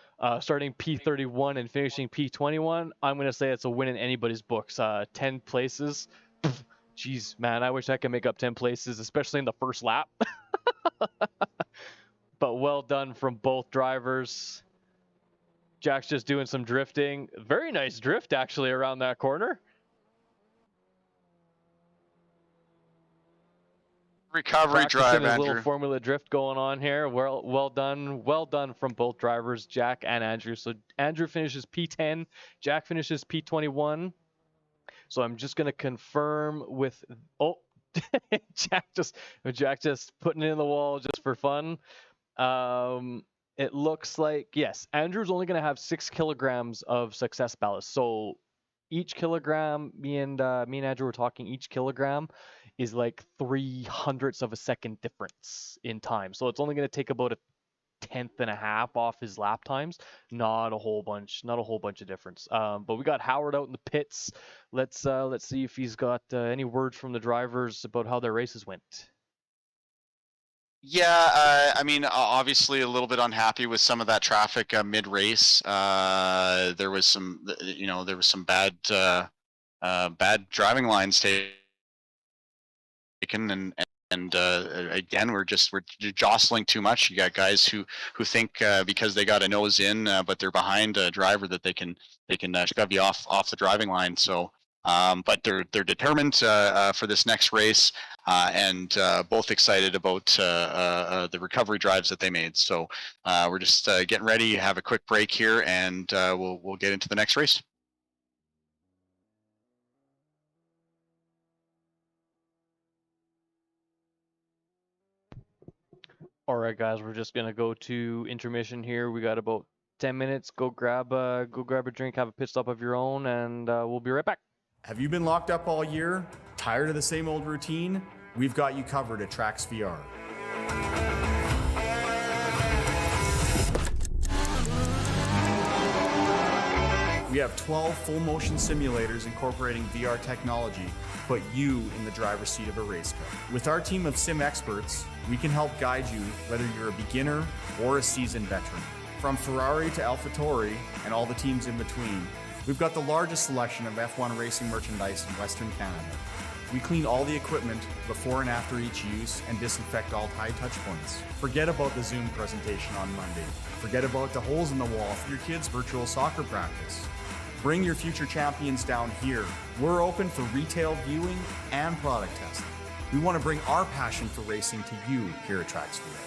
Starting P31 and finishing P21, I'm going to say it's a win in anybody's books. 10 places. Jeez, man, I wish I could make up 10 places, especially in the first lap. But well done from both drivers. Jack's just doing some drifting. Very nice drift, actually, around that corner. Recovery drive, Andrew. Little formula drift going on here. Well done from both drivers, Jack and Andrew. So Andrew finishes P10, Jack finishes P21. So I'm just gonna confirm with Jack just putting it in the wall just for fun. It looks like, yes, Andrew's only gonna have 6 kilograms of success ballast. So each kilogram, me and Andrew were talking, each kilogram is like 0.03 of a second difference in time. So it's only going to take about 1/10.5 off his lap times. Not a whole bunch of difference. But we got Howard out in the pits. Let's see if he's got any word from the drivers about how their races went. Yeah, I mean, obviously a little bit unhappy with some of that traffic mid-race. There was some, there was some bad driving lines taken, and again, we're jostling too much. You got guys who think because they got a nose in, but they're behind a driver that they can shove you off the driving line. So, but they're determined for this next race, and both excited about the recovery drives that they made. So we're just getting ready, have a quick break here, and we'll get into the next race. All right, guys, we're just gonna go to intermission here. We got about 10 minutes. Go grab a drink, have a pit stop of your own, and we'll be right back. Have you been locked up all year? Tired of the same old routine? We've got you covered at TRACKSVR. We have 12 full-motion simulators incorporating VR technology to put you in the driver's seat of a race car. With our team of sim experts, we can help guide you whether you're a beginner or a seasoned veteran. From Ferrari to AlphaTauri and all the teams in between, we've got the largest selection of F1 racing merchandise in Western Canada. We clean all the equipment before and after each use and disinfect all high touch points. Forget about the Zoom presentation on Monday. Forget about the holes in the wall for your kids' virtual soccer practice. Bring your future champions down here. We're open for retail viewing and product testing. We want to bring our passion for racing to you here at TRACKSVR.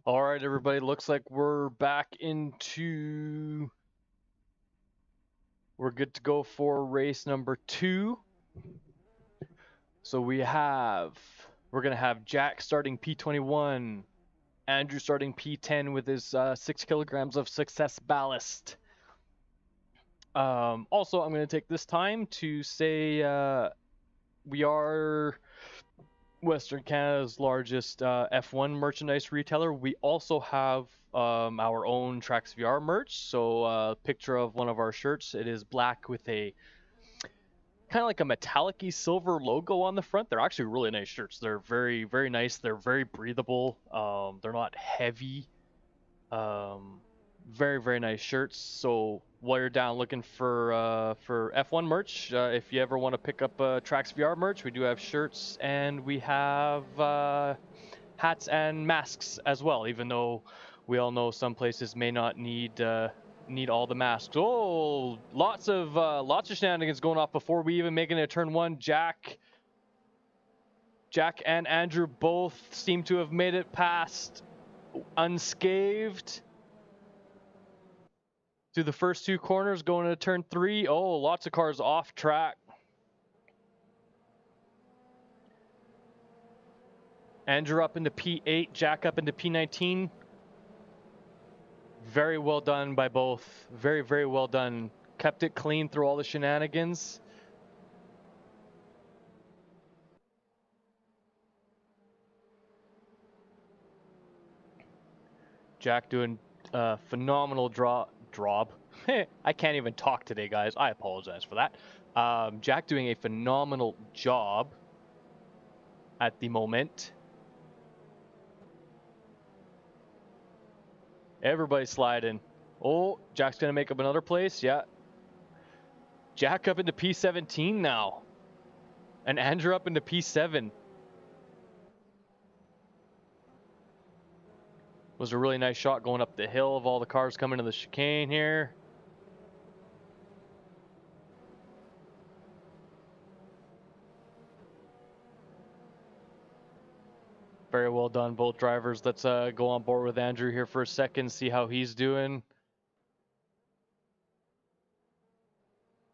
All right, everybody. Looks like we're back into. We're good to go for race number 2. So we're gonna have Jack starting P21, Andrew starting P10 with his 6 kilograms of success ballast. Also, I'm gonna take this time to say we are Western Canada's largest F1 merchandise retailer. We also have our own TRACKSVR merch. So a picture of one of our shirts. It is black with a kind of like a metallic-y silver logo on the front. They're actually really nice shirts. They're very, very nice. They're very breathable. They're not heavy. Very, very nice shirts. So while you're down looking for F1 merch, if you ever want to pick up TRACKSVR merch, we do have shirts and we have hats and masks as well. Even though we all know some places may not need all the masks. Oh, lots of shenanigans going off before we even make it into turn 1. Jack and Andrew both seem to have made it past unscathed. Through the first 2 corners, going into turn 3. Oh, lots of cars off track. Andrew up into P8, Jack up into P19. Very well done by both. Very, very well done. Kept it clean through all the shenanigans. Jack doing a phenomenal job. I can't even talk today, guys. I apologize for that. Jack doing a phenomenal job at the moment. Everybody sliding. Oh, Jack's going to make up another place. Yeah. Jack up into P17 now. And Andrew up into P7. Was a really nice shot going up the hill of all the cars coming to the chicane here. Very well done, both drivers. Let's go on board with Andrew here for a second, see how he's doing.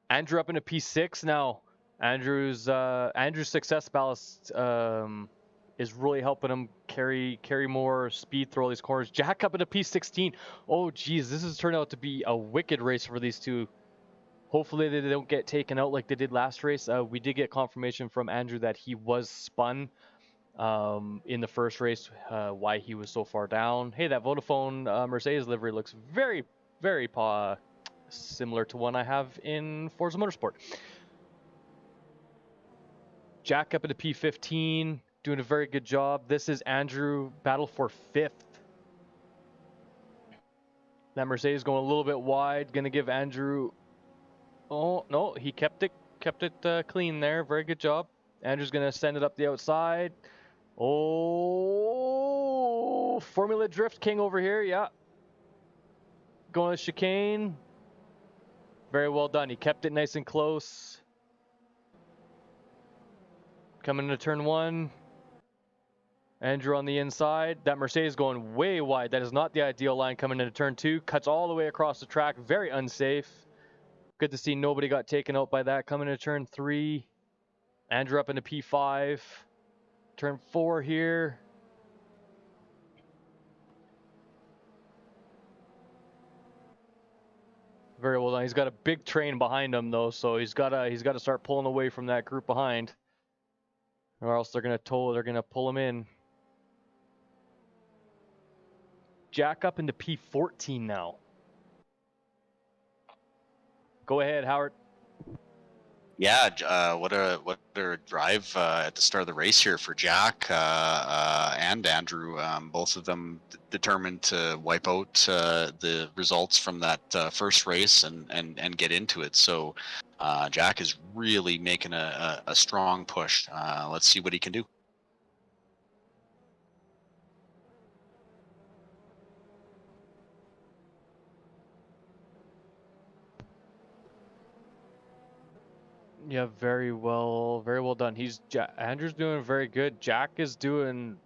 Andrew up into P6 now. Andrew's success ballast is really helping him carry more speed through all these corners. Jack up into P16. Oh, geez, this has turned out to be a wicked race for these two. Hopefully they don't get taken out like they did last race. We did get confirmation from Andrew that he was spun in the first race, why he was so far down. Hey, that Vodafone Mercedes livery looks very, very similar to one I have in Forza Motorsport. Jack up into P15, doing a very good job. This is Andrew, battle for 5th. That Mercedes going a little bit wide, gonna give Andrew. Oh no, he kept it clean there. Very good job. Andrew's gonna send it up the outside. Oh, Formula Drift King over here. Yeah, going to chicane. Very well done. He kept it nice and close. Coming into turn 1. Andrew on the inside. That Mercedes going way wide. That is not the ideal line coming into turn 2. Cuts all the way across the track. Very unsafe. Good to see nobody got taken out by that. Coming into turn 3. Andrew up into P5. Turn 4 here. Very well done. He's got a big train behind him though, so he's got to start pulling away from that group behind, or else they're gonna pull him in. Jack up into P14 now. Go ahead, Howard. Yeah, what a drive at the start of the race here for Jack and Andrew. Both of them determined to wipe out the results from that first race and get into it. So Jack is really making a strong push. Let's see what he can do. Yeah, very well done. Andrew's doing very good. Jack's doing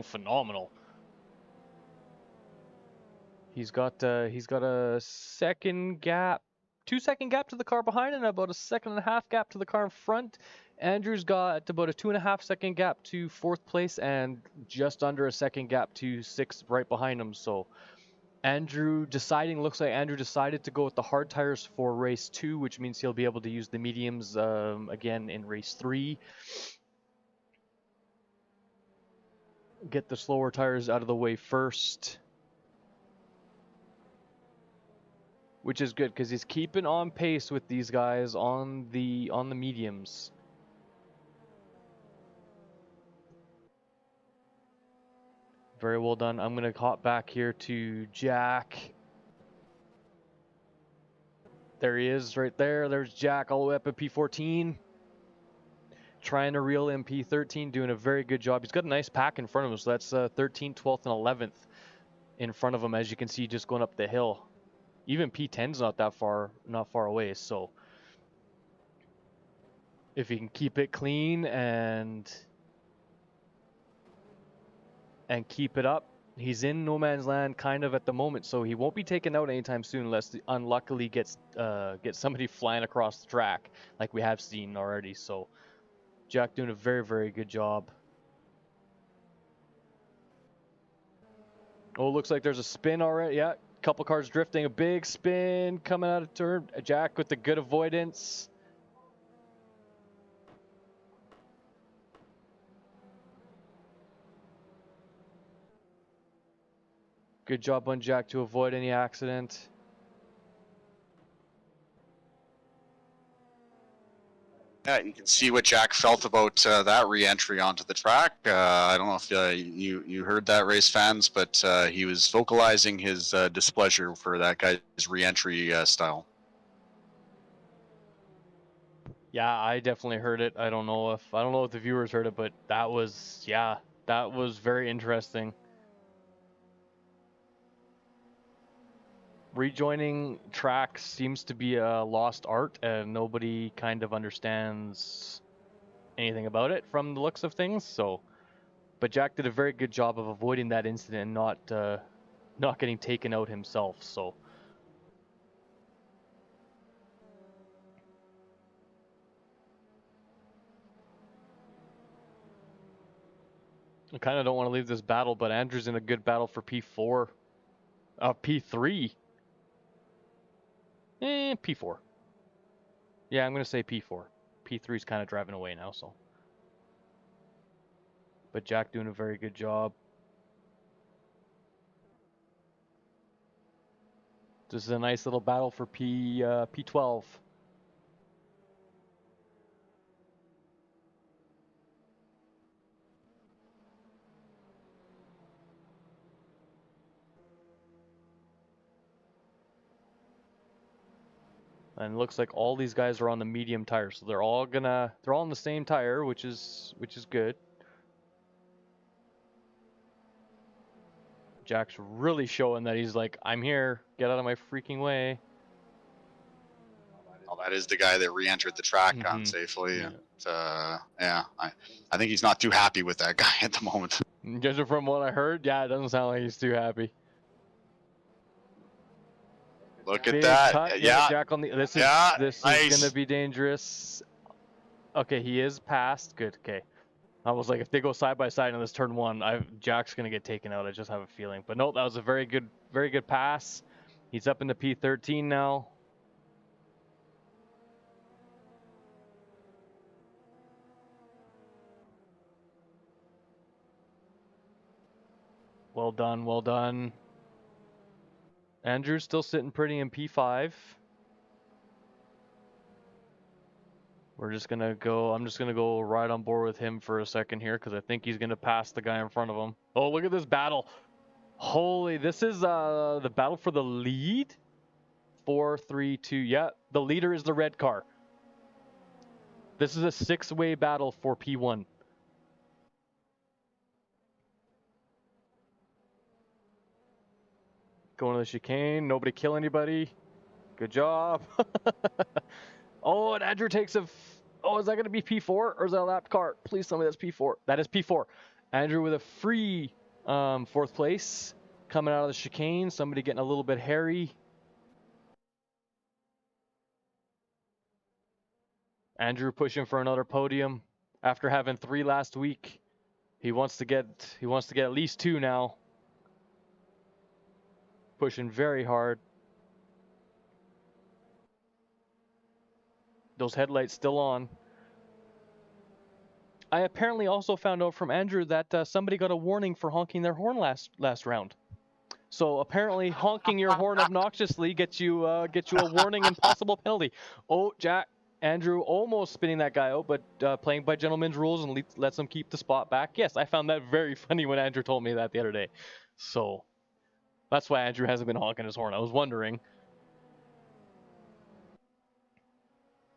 phenomenal. He's got a second gap, 2-second gap to the car behind, and about a 1.5 gap to the car in front. Andrew's got about a 2.5-second gap to 4th place, and just under a second gap to 6th right behind him. So looks like Andrew decided to go with the hard tires for race 2, which means he'll be able to use the mediums again in race 3. Get the slower tires out of the way first, which is good because he's keeping on pace with these guys on the mediums. Very well done. I'm gonna hop back here to Jack. There he is right there. There's Jack all the way up at P14. Trying to reel in P13, doing a very good job. He's got a nice pack in front of him, so that's 13th, 12th, and 11th in front of him, as you can see, just going up the hill. Even P10's not far away, so if he can keep it clean and keep it up, he's in no man's land kind of at the moment, so he won't be taken out anytime soon unless he unluckily gets somebody flying across the track like we have seen already. So Jack doing a very, very good job. Oh, looks like there's a spin already. Yeah, couple cars drifting, a big spin coming out of turn. Jack with the good avoidance. Good job on Jack to avoid any accident. Yeah, you can see what Jack felt about that re-entry onto the track. I don't know if you heard that, race fans, but he was vocalizing his displeasure for that guy's re-entry style. Yeah, I definitely heard it. I don't know if the viewers heard it, but that was very interesting. Rejoining tracks seems to be a lost art, and nobody kind of understands anything about it from the looks of things. So, but Jack did a very good job of avoiding that incident and not getting taken out himself. So, I kind of don't want to leave this battle, but Andrew's in a good battle for P4, P3. P4. Yeah, I'm going to say P4. P3's kind of driving away now, so. But Jack doing a very good job. This is a nice little battle for P12. And it looks like all these guys are on the medium tire, so they're all on the same tire, which is good. Jack's really showing that he's like, I'm here, get out of my freaking way. Well, that is the guy that re-entered the track unsafely. Yeah. And, yeah, I think he's not too happy with that guy at the moment. Judging from what I heard, yeah, it doesn't sound like he's too happy. Look at that. Cut. Yeah. Jack on the. This is gonna be dangerous. Okay, he is past. Good. Okay. I was like, if they go side by side in this turn 1, Jack's gonna get taken out. I just have a feeling. But no, that was a very good pass. He's up in the P13 now. Well done. Well done. Andrew's still sitting pretty in P5. I'm just gonna go right on board with him for a second here because I think he's gonna pass the guy in front of him. Oh, look at this battle. Holy, this is the battle for the lead. 4, 3, 2. Yeah, the leader is the red car. This is a 6-way battle for P1. Going to the chicane. Nobody kill anybody. Good job. Oh, and Andrew takes oh, is that going to be P4 or is that a lapped car? Please tell me that's P4. That is P4. Andrew with a free 4th place. coming out of the chicane. Somebody getting a little bit hairy. Andrew pushing for another podium after having 3 last week. He wants to get at least 2 now. Pushing very hard. Those headlights still on. I apparently also found out from Andrew that somebody got a warning for honking their horn last round. So apparently honking your horn obnoxiously gets you a warning and possible penalty. Oh, Andrew almost spinning that guy out, but playing by gentleman's rules and lets him keep the spot back. Yes, I found that very funny when Andrew told me that the other day. So that's why Andrew hasn't been honking his horn. I was wondering.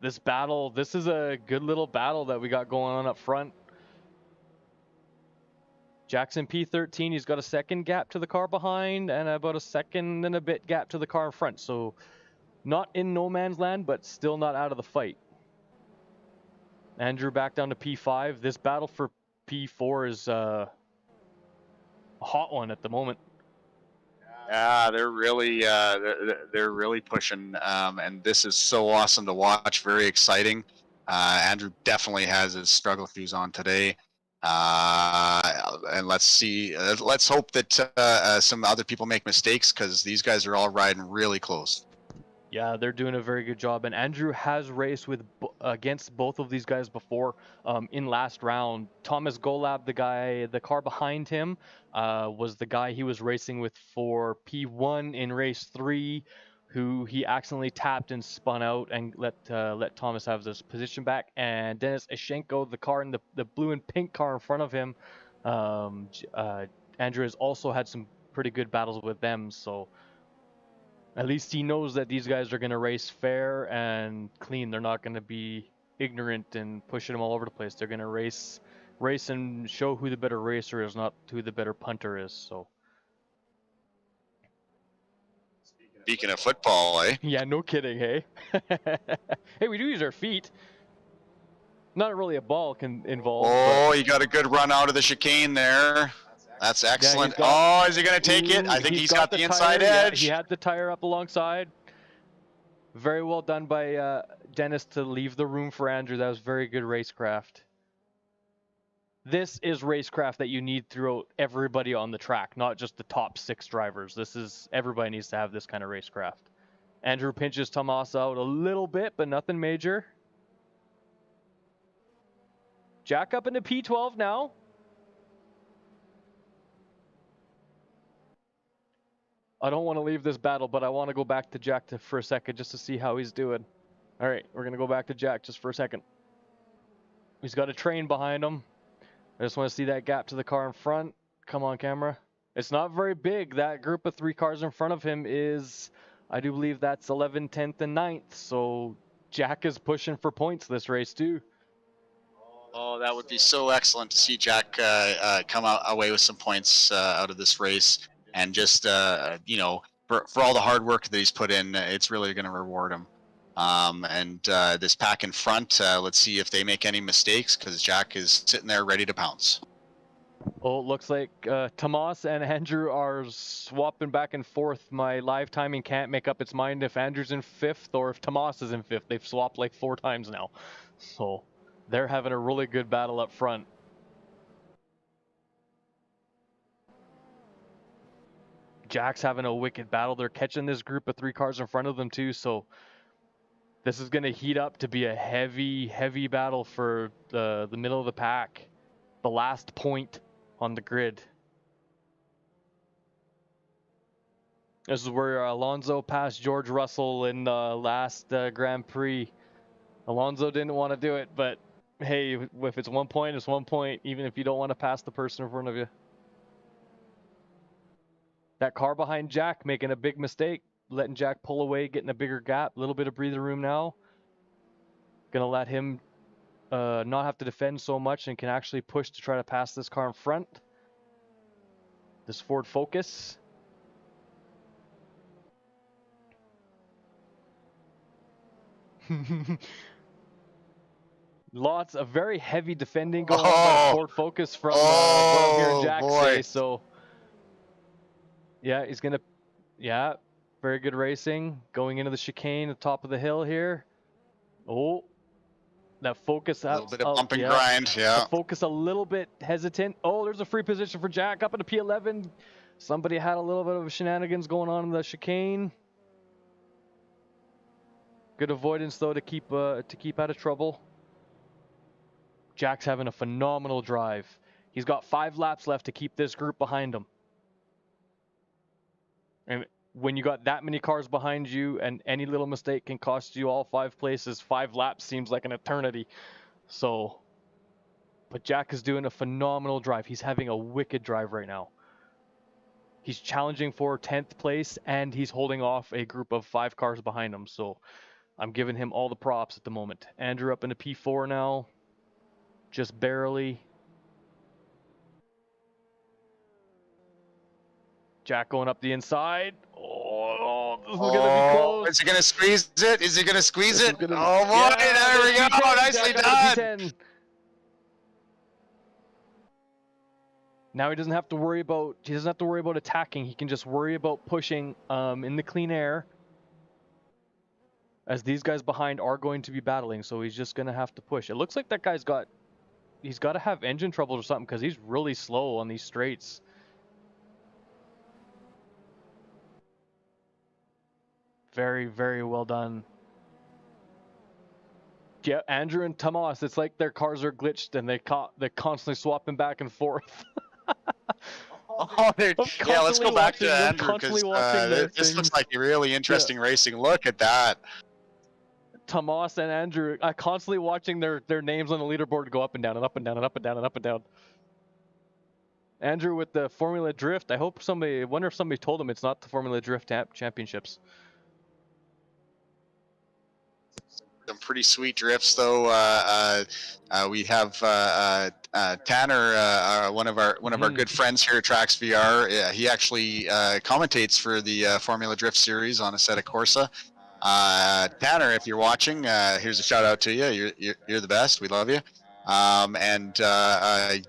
This is a good little battle that we got going on up front. Jackson P13, he's got a second gap to the car behind and about a second and a bit gap to the car in front. So not in no man's land, but still not out of the fight. Andrew back down to P5. This battle for P4 is a hot one at the moment. Yeah, they're really pushing, and this is so awesome to watch. Very exciting. Andrew definitely has his struggle shoes on today, and let's see. Let's hope that some other people make mistakes, because these guys are all riding really close. Yeah, they're doing a very good job, and Andrew has raced against both of these guys before. In last round, Thomas Golab, the car behind him, was the guy he was racing with for P1 in race 3, who he accidentally tapped and spun out and let Thomas have this position back. And Dennis Ashenko, the car in the blue and pink car in front of him, Andrew has also had some pretty good battles with them, so at least he knows that these guys are going to race fair and clean. They're not going to be ignorant and pushing them all over the place. They're going to race and show who the better racer is, not who the better punter is. So. Speaking of football, eh? Yeah, no kidding, hey? Hey, we do use our feet. Not really a ball involved. Oh, but... you got a good run out of the chicane there. That's excellent. Yeah, is he going to take it? I think he's got the inside edge. Yeah, he had the tire up alongside. Very well done by Dennis to leave the room for Andrew. That was very good racecraft. This is racecraft that you need throughout everybody on the track, not just the top 6 drivers. Everybody needs to have this kind of racecraft. Andrew pinches Tomas out a little bit, but nothing major. Jack up into P12 now. I don't want to leave this battle, but I want to go back to Jack for a second just to see how he's doing. All right, we're going to go back to Jack just for a second. He's got a train behind him. I just want to see that gap to the car in front. Come on, camera. It's not very big. That group of 3 cars in front of him is, I do believe that's 11th, 10th, and 9th. So Jack is pushing for points this race too. Oh, that would be so excellent to see Jack come away with some points out of this race. And just, you know, for all the hard work that he's put in, it's really going to reward him. And this pack in front, let's see if they make any mistakes, because Jack is sitting there ready to pounce. Oh, it looks like Tomas and Andrew are swapping back and forth. My live timing can't make up its mind if Andrew's in 5th or if Tomas is in 5th. They've swapped like 4 times now. So they're having a really good battle up front. Jack's having a wicked battle. They're catching this group of 3 cars in front of them too, so this is going to heat up to be a heavy battle for the middle of the pack. The last point on the grid. This is where Alonso passed George Russell in the last Grand Prix. Alonso didn't want to do it, but hey, if it's 1 point, it's 1 point, even if you don't want to pass the person in front of you. That car behind Jack making a big mistake, letting Jack pull away, getting a bigger gap, a little bit of breather room now. Gonna let him not have to defend so much and can actually push to try to pass this car in front. This Ford Focus. Lots of very heavy defending going on by the Ford Focus from what I'm hearing Jack say, so... Yeah, he's gonna. Yeah, very good racing. Going into the chicane, the top of the hill here. Oh, that focus. A little bit of bump and yeah. grind. The Yeah. focus a little bit hesitant. Oh, there's a free position for Jack up into P11. Somebody had a little bit of shenanigans going on in the chicane. Good avoidance though to keep out of trouble. Jack's having a phenomenal drive. He's got 5 laps left to keep this group behind him. And when you got that many cars behind you and any little mistake can cost you all 5 places, 5 laps seems like an eternity. So, but Jack is doing a phenomenal drive. He's having a wicked drive right now. He's challenging for 10th place and he's holding off a group of 5 cars behind him. So I'm giving him all the props at the moment. Andrew up into P4 now. Just barely. Jack going up the inside. Oh, this is going to be close. Is he going to squeeze it? Is he going to squeeze it? Gonna... Oh, boy, yeah, there we go. P10, Nicely done. Now he doesn't have to worry about attacking. He can just worry about pushing in the clean air. As these guys behind are going to be battling, so he's just going to have to push. It looks like that guy's got to have engine trouble or something because he's really slow on these straights. Very, very well done. Yeah, Andrew and Tomas, it's like their cars are glitched and they're constantly swapping back and forth. Yeah, let's go back to Andrew because this looks like really interesting racing. Look at that. Tomas and Andrew are constantly watching their names on the leaderboard go up and down and up and down and up and down and up and down. Andrew with the Formula Drift. I wonder if somebody told him it's not the Formula Drift Championships. Some pretty sweet drifts, though. We have Tanner, one of our good friends here at TRACKSVR. He actually commentates for the Formula Drift series on Assetto Corsa. Tanner, if you're watching, here's a shout out to you. You're the best. We love you. And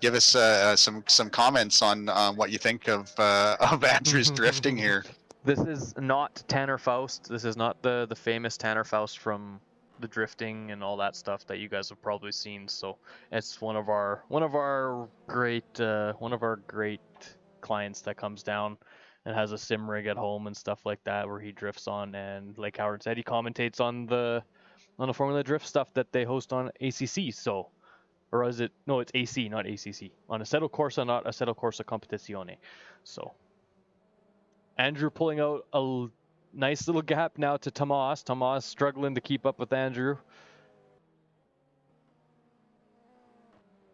give us some comments on what you think of Andrew's drifting here. This is not Tanner Faust. This is not the famous Tanner Faust from the drifting and all that stuff that you guys have probably seen. So it's one of our great clients that comes down and has a sim rig at home and stuff like that where he drifts on. And like Howard said, he commentates on the Formula Drift stuff that they host on ACC. So, or is it? No, it's AC, not ACC. On Assetto Corsa, not Assetto Corsa Competizione. So Andrew pulling out a nice little gap now to Tomas. Tomas struggling to keep up with Andrew.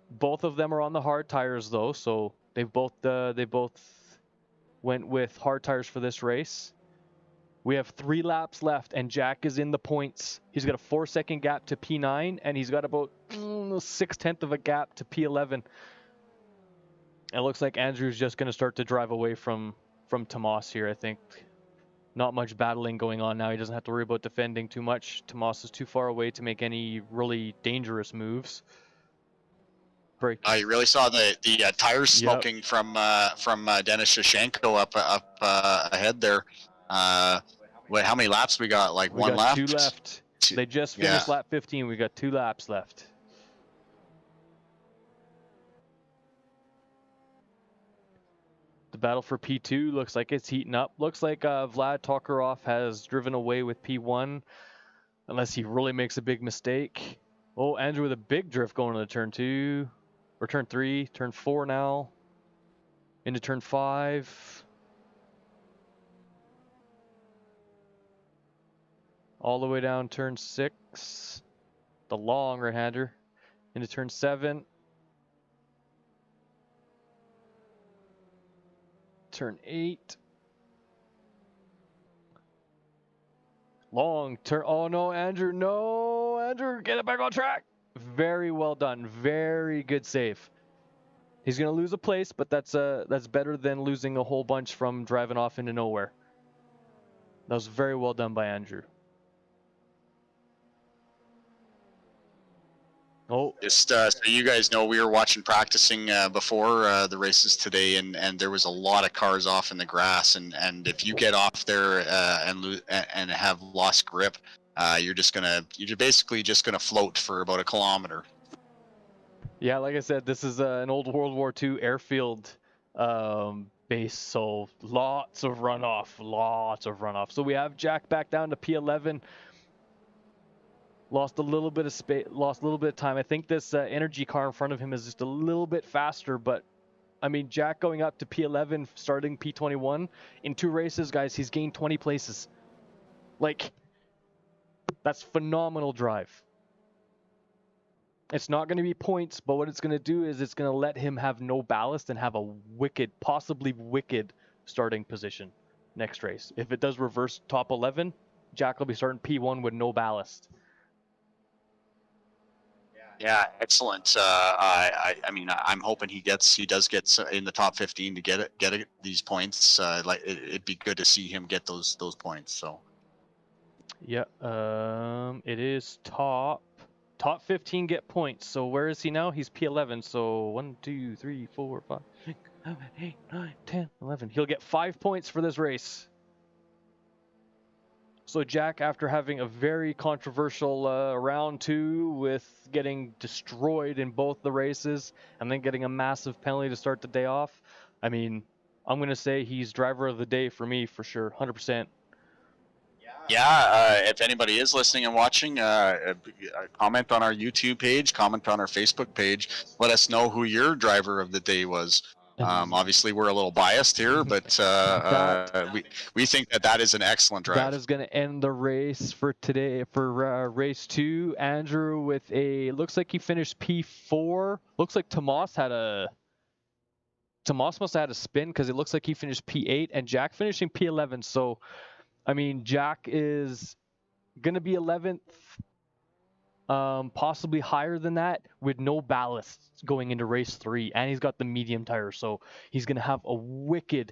Both of them are on the hard tires though, so they both went with hard tires for this race. We have 3 laps left and Jack is in the points. He's got a 4-second gap to P9 and he's got about 6/10 of a gap to P11. It looks like Andrew's just going to start to drive away from Tomas here, I think. Not much battling going on now. He doesn't have to worry about defending too much. Tomas is too far away to make any really dangerous moves. Break. You really saw the tires smoking from Denis Shashenko up ahead there. Wait, how many laps we got? Like one lap? 2 left. They just finished lap 15. We got 2 laps left. The battle for P2 looks like it's heating up. Looks like Vlad Tokarov has driven away with P1, unless he really makes a big mistake. Oh, Andrew with a big drift going into turn 2, or turn 3, turn 4 now, into turn 5. All the way down turn 6, the long right-hander, into turn 7. Turn 8. Long turn. Oh no, Andrew. No, Andrew. Get it back on track. Very well done. Very good save. He's going to lose a place, but that's better than losing a whole bunch from driving off into nowhere. That was very well done by Andrew. Oh, Just so you guys know, we were watching practicing before the races today, and there was a lot of cars off in the grass. And if you get off there and have lost grip, you're basically just gonna float for about a kilometer. yeah, like I said, this is an old World War II airfield base, so lots of runoff. So we have Jack back down to P11. Lost a little bit of space, lost a little bit of time. I think this energy car in front of him is just a little bit faster, but I mean, Jack going up to P11, starting P21 in 2 races, guys, he's gained 20 places. Like, that's phenomenal drive. It's not going to be points, but what it's going to do is it's going to let him have no ballast and have a possibly wicked starting position next race. If it does reverse top 11, Jack will be starting P1 with no ballast. Yeah, excellent. I mean, I'm hoping he does get in the top 15 to get these points. It'd be good to see him get those points. So. Yeah. It is top 15 get points. So where is he now? He's P11. So 1, 2, 3, 4, 5, 6, 7, 8, 9, 10, 11. He'll get 5 points for this race. So Jack, after having a very controversial round 2 with getting destroyed in both the races and then getting a massive penalty to start the day off, I mean, I'm going to say he's driver of the day for me for sure, 100%. Yeah, if anybody is listening and watching, comment on our YouTube page, comment on our Facebook page. Let us know who your driver of the day was. Obviously, we're a little biased here, but we think that is an excellent drive. That is going to end the race for today for race 2. Andrew with looks like he finished P4. Looks like Tomas must have had a spin because it looks like he finished P8 and Jack finishing P11. So, I mean, Jack is going to be 11th. Possibly higher than that with no ballast going into race 3, and he's got the medium tire, so he's gonna have a wicked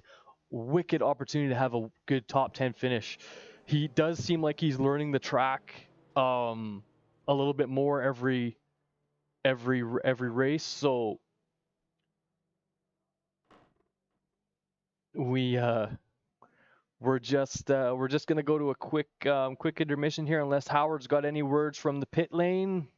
opportunity to have a good top 10 finish. He does seem like he's learning the track a little bit more every race, so we're just gonna go to a quick intermission here, unless Howard's got any words from the pit lane.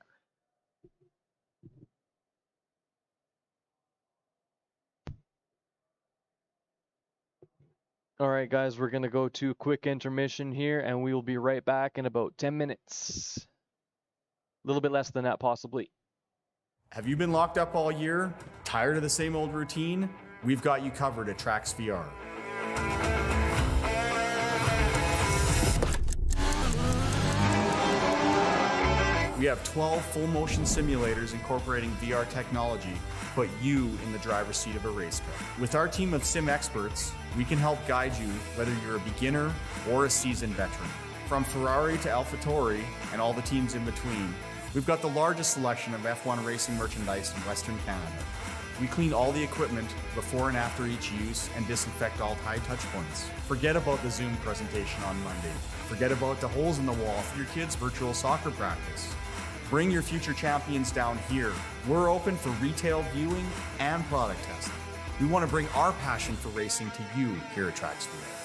All right, guys, we're gonna go to a quick intermission here, and we will be right back in about 10 minutes. A little bit less than that, possibly. Have you been locked up all year? Tired of the same old routine? We've got you covered at TRACKSVR. We have 12 full-motion simulators incorporating VR technology, put you in the driver's seat of a race car. With our team of sim experts, we can help guide you whether you're a beginner or a seasoned veteran. From Ferrari to AlphaTauri and all the teams in between, we've got the largest selection of F1 racing merchandise in Western Canada. We clean all the equipment before and after each use and disinfect all high touch points. Forget about the Zoom presentation on Monday. Forget about the holes in the wall for your kids' virtual soccer practice. Bring your future champions down here. We're open for retail viewing and product testing. We want to bring our passion for racing to you here at TRACKSVR.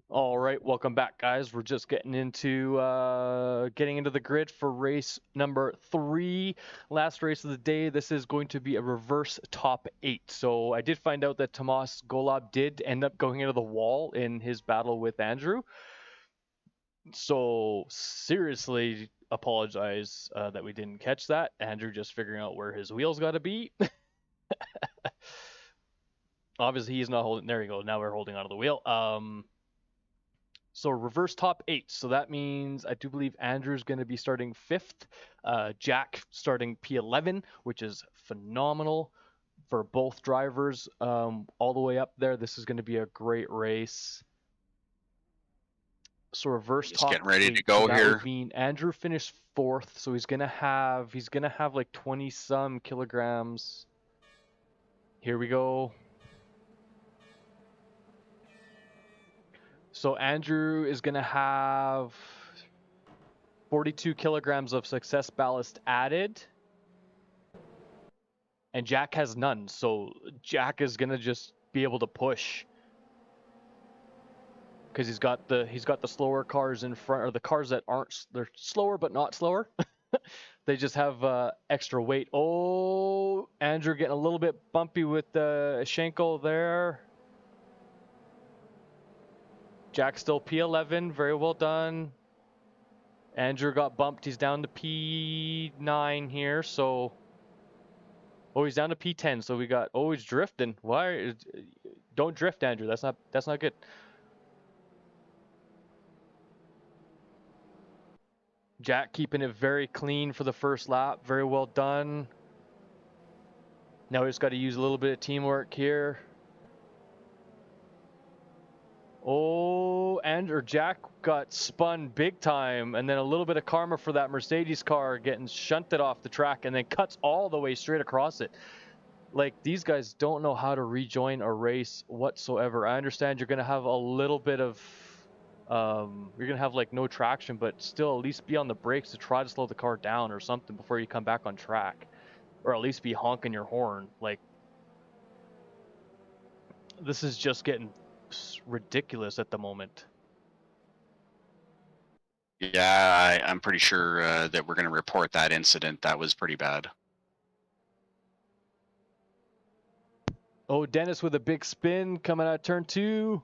All right, welcome back, guys. We're just getting into the grid for race number 3, last race of the day. This is going to be a reverse top 8. So I did find out that Tomas Golob did end up going into the wall in his battle with Andrew. So seriously apologize that we didn't catch that. Andrew just figuring out where his wheels got to be. Obviously, he's not holding. There you go. Now we're holding onto the wheel. So reverse top 8. So that means I do believe Andrew's going to be starting 5th. Jack starting P11, which is phenomenal for both drivers all the way up there. This is going to be a great race. So reverse Just top getting ready 8, to go so that here. would mean Andrew finished 4th, so he's gonna have like 20 some kilograms. Here we go. So Andrew is gonna have 42 kilograms of success ballast added, and Jack has none. So Jack is gonna just be able to push. Because he's got the slower cars in front, or the cars that aren't, they're slower but not slower. They just have extra weight. Oh, Andrew getting a little bit bumpy with the Schenkel there. Jack still P11, very well done. Andrew got bumped. He's down to P9 here, so. Oh, he's down to P10. So we got. Oh, he's drifting. Why? Don't drift, Andrew. That's not good. Jack keeping it very clean for the first lap. Very well done. Now we just got to use a little bit of teamwork here. Oh, Jack got spun big time, and then a little bit of karma for that Mercedes car getting shunted off the track and then cuts all the way straight across it. Like, these guys don't know how to rejoin a race whatsoever. I understand you're going to have a little bit of you're gonna have like no traction, but still at least be on the brakes to try to slow the car down or something before you come back on track, or at least be honking your horn. Like, this is just getting ridiculous at the moment. Yeah, I'm pretty sure that we're going to report that incident. That was pretty bad. Oh, Dennis with a big spin coming out of turn 2.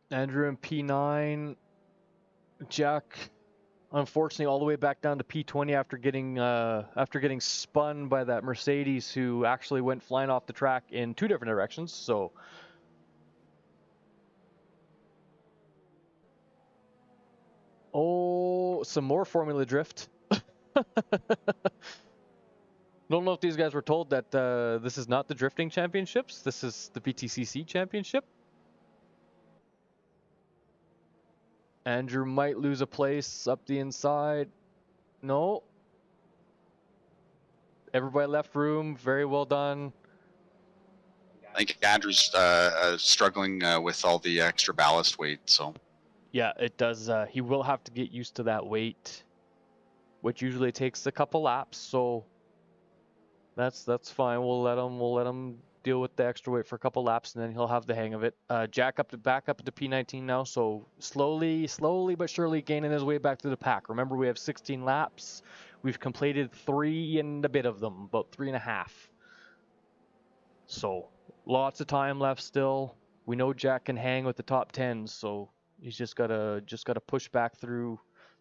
Andrew in P9. Jack, unfortunately, all the way back down to P20 after getting spun by that Mercedes, who actually went flying off the track in 2 different directions. So, oh, some more Formula Drift. Don't know if these guys were told that this is not the drifting championships. This is the BTCC championship. Andrew might lose a place up the inside. No. Everybody left room. Very well done. I think Andrew's struggling with all the extra ballast weight, so. Yeah, it does. He will have to get used to that weight, which usually takes a couple laps. So that's fine. We'll let him deal with the extra weight for a couple laps, and then he'll have the hang of it. Jack back up to P19 now, so slowly but surely gaining his way back to the pack. Remember, we have 16 laps. We've completed 3 and a bit of them, about 3.5. So lots of time left still. We know Jack can hang with the top 10s, so he's just gotta push back through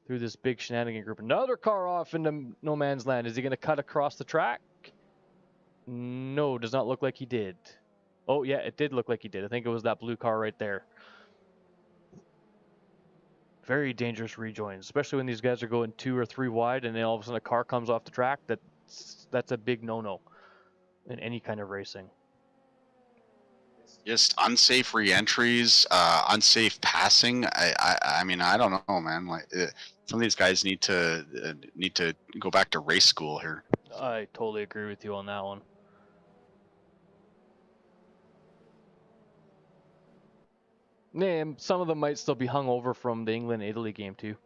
this big shenanigan group. Another car off into no man's land. Is he gonna cut across the track? No, does not look like he did. Oh, yeah, it did look like he did. I think it was that blue car right there. Very dangerous rejoins, especially when these guys are going 2 or 3 wide and then all of a sudden a car comes off the track. That's a big no-no in any kind of racing. Just unsafe re-entries, unsafe passing. I mean, I don't know, man. Like, some of these guys need to go back to race school here. I totally agree with you on that one. Some of them might still be hung over from the England-Italy game too.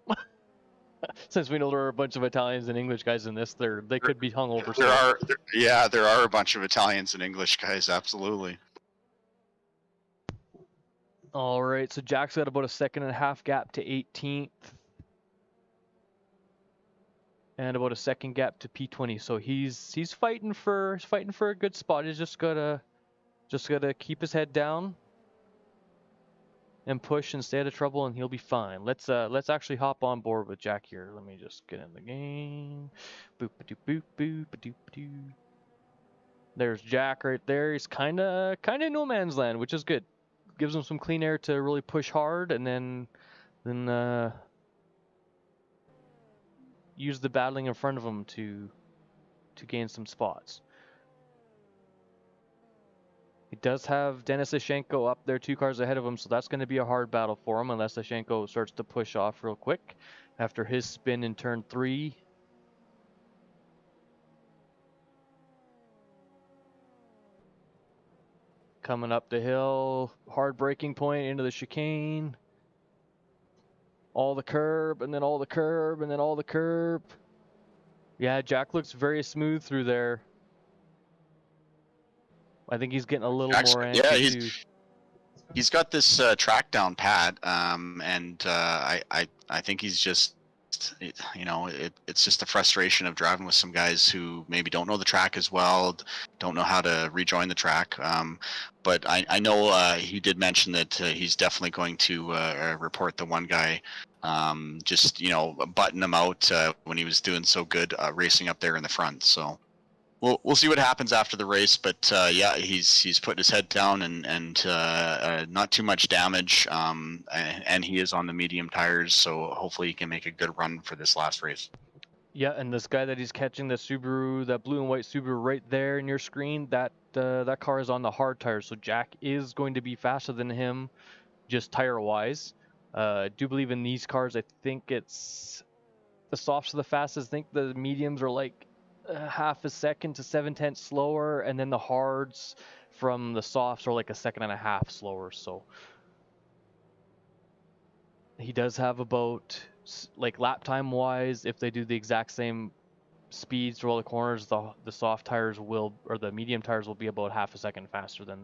Since we know there are a bunch of Italians and English guys in this, they could be hung over. There are a bunch of Italians and English guys, absolutely. All right, so Jack's got about a 2.5 gap to 18th. And about a 2nd gap to P20. So he's fighting for a good spot. He's just gotta keep his head down and push and stay out of trouble, and he'll be fine. Let's actually hop on board with Jack here. Let me just get in the game. Boop a doop boop boop a doop a doo. There's Jack right there. He's kinda no man's land, which is good. Gives him some clean air to really push hard, and then use the battling in front of him to gain some spots. He does have Denis Ishenko up there 2 cars ahead of him, so that's going to be a hard battle for him unless Ishenko starts to push off real quick after his spin in turn 3. Coming up the hill, hard braking point into the chicane. All the curb, and then all the curb, and then all the curb. Yeah, Jack looks very smooth through there. I think he's getting a little more antsy. Yeah, he's got this track down pat, and I think he's just, it's just the frustration of driving with some guys who maybe don't know the track as well, don't know how to rejoin the track. But I know he did mention that he's definitely going to report the one guy, just button him out when he was doing so good racing up there in the front. So we'll see what happens after the race. But yeah, he's putting his head down and not too much damage, and he is on the medium tires, so hopefully he can make a good run for this last race. Yeah, and this guy that he's catching, the Subaru, that blue and white Subaru right there in your screen, that car is on the hard tires, so Jack is going to be faster than him, just tire-wise. I do believe in these cars, I think it's the softs are the fastest. I think the mediums are like half a second to 7/10 slower, and then the hards from the softs are like a 1.5 seconds slower. So he does have about, like, lap time wise, if they do the exact same speeds through all the corners, the soft tires will, or the medium tires will be about half a second faster than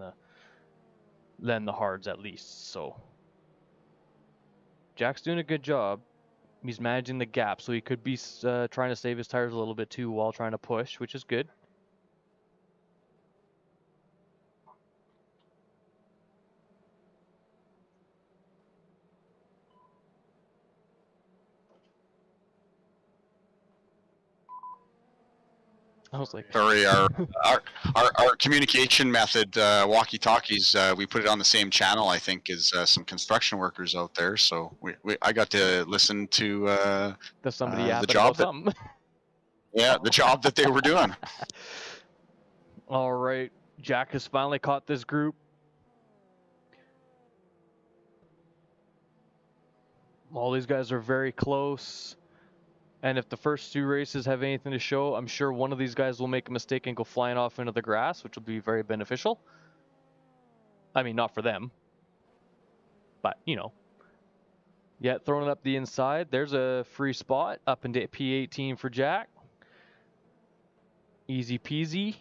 the hards at least. So Jack's doing a good job. He's managing the gap, so he could be trying to save his tires a little bit too while trying to push, which is good. I was like, sorry, our communication method, walkie-talkies, we put it on the same channel, I think, as some construction workers out there. So I got to listen to somebody the job something. Yeah, the job that they were doing. All right, Jack has finally caught this group. All these guys are very close. And if the first 2 races have anything to show, I'm sure one of these guys will make a mistake and go flying off into the grass, which will be very beneficial. I mean, not for them, but, Yeah, throwing it up the inside. There's a free spot up into P18 for Jack. Easy peasy.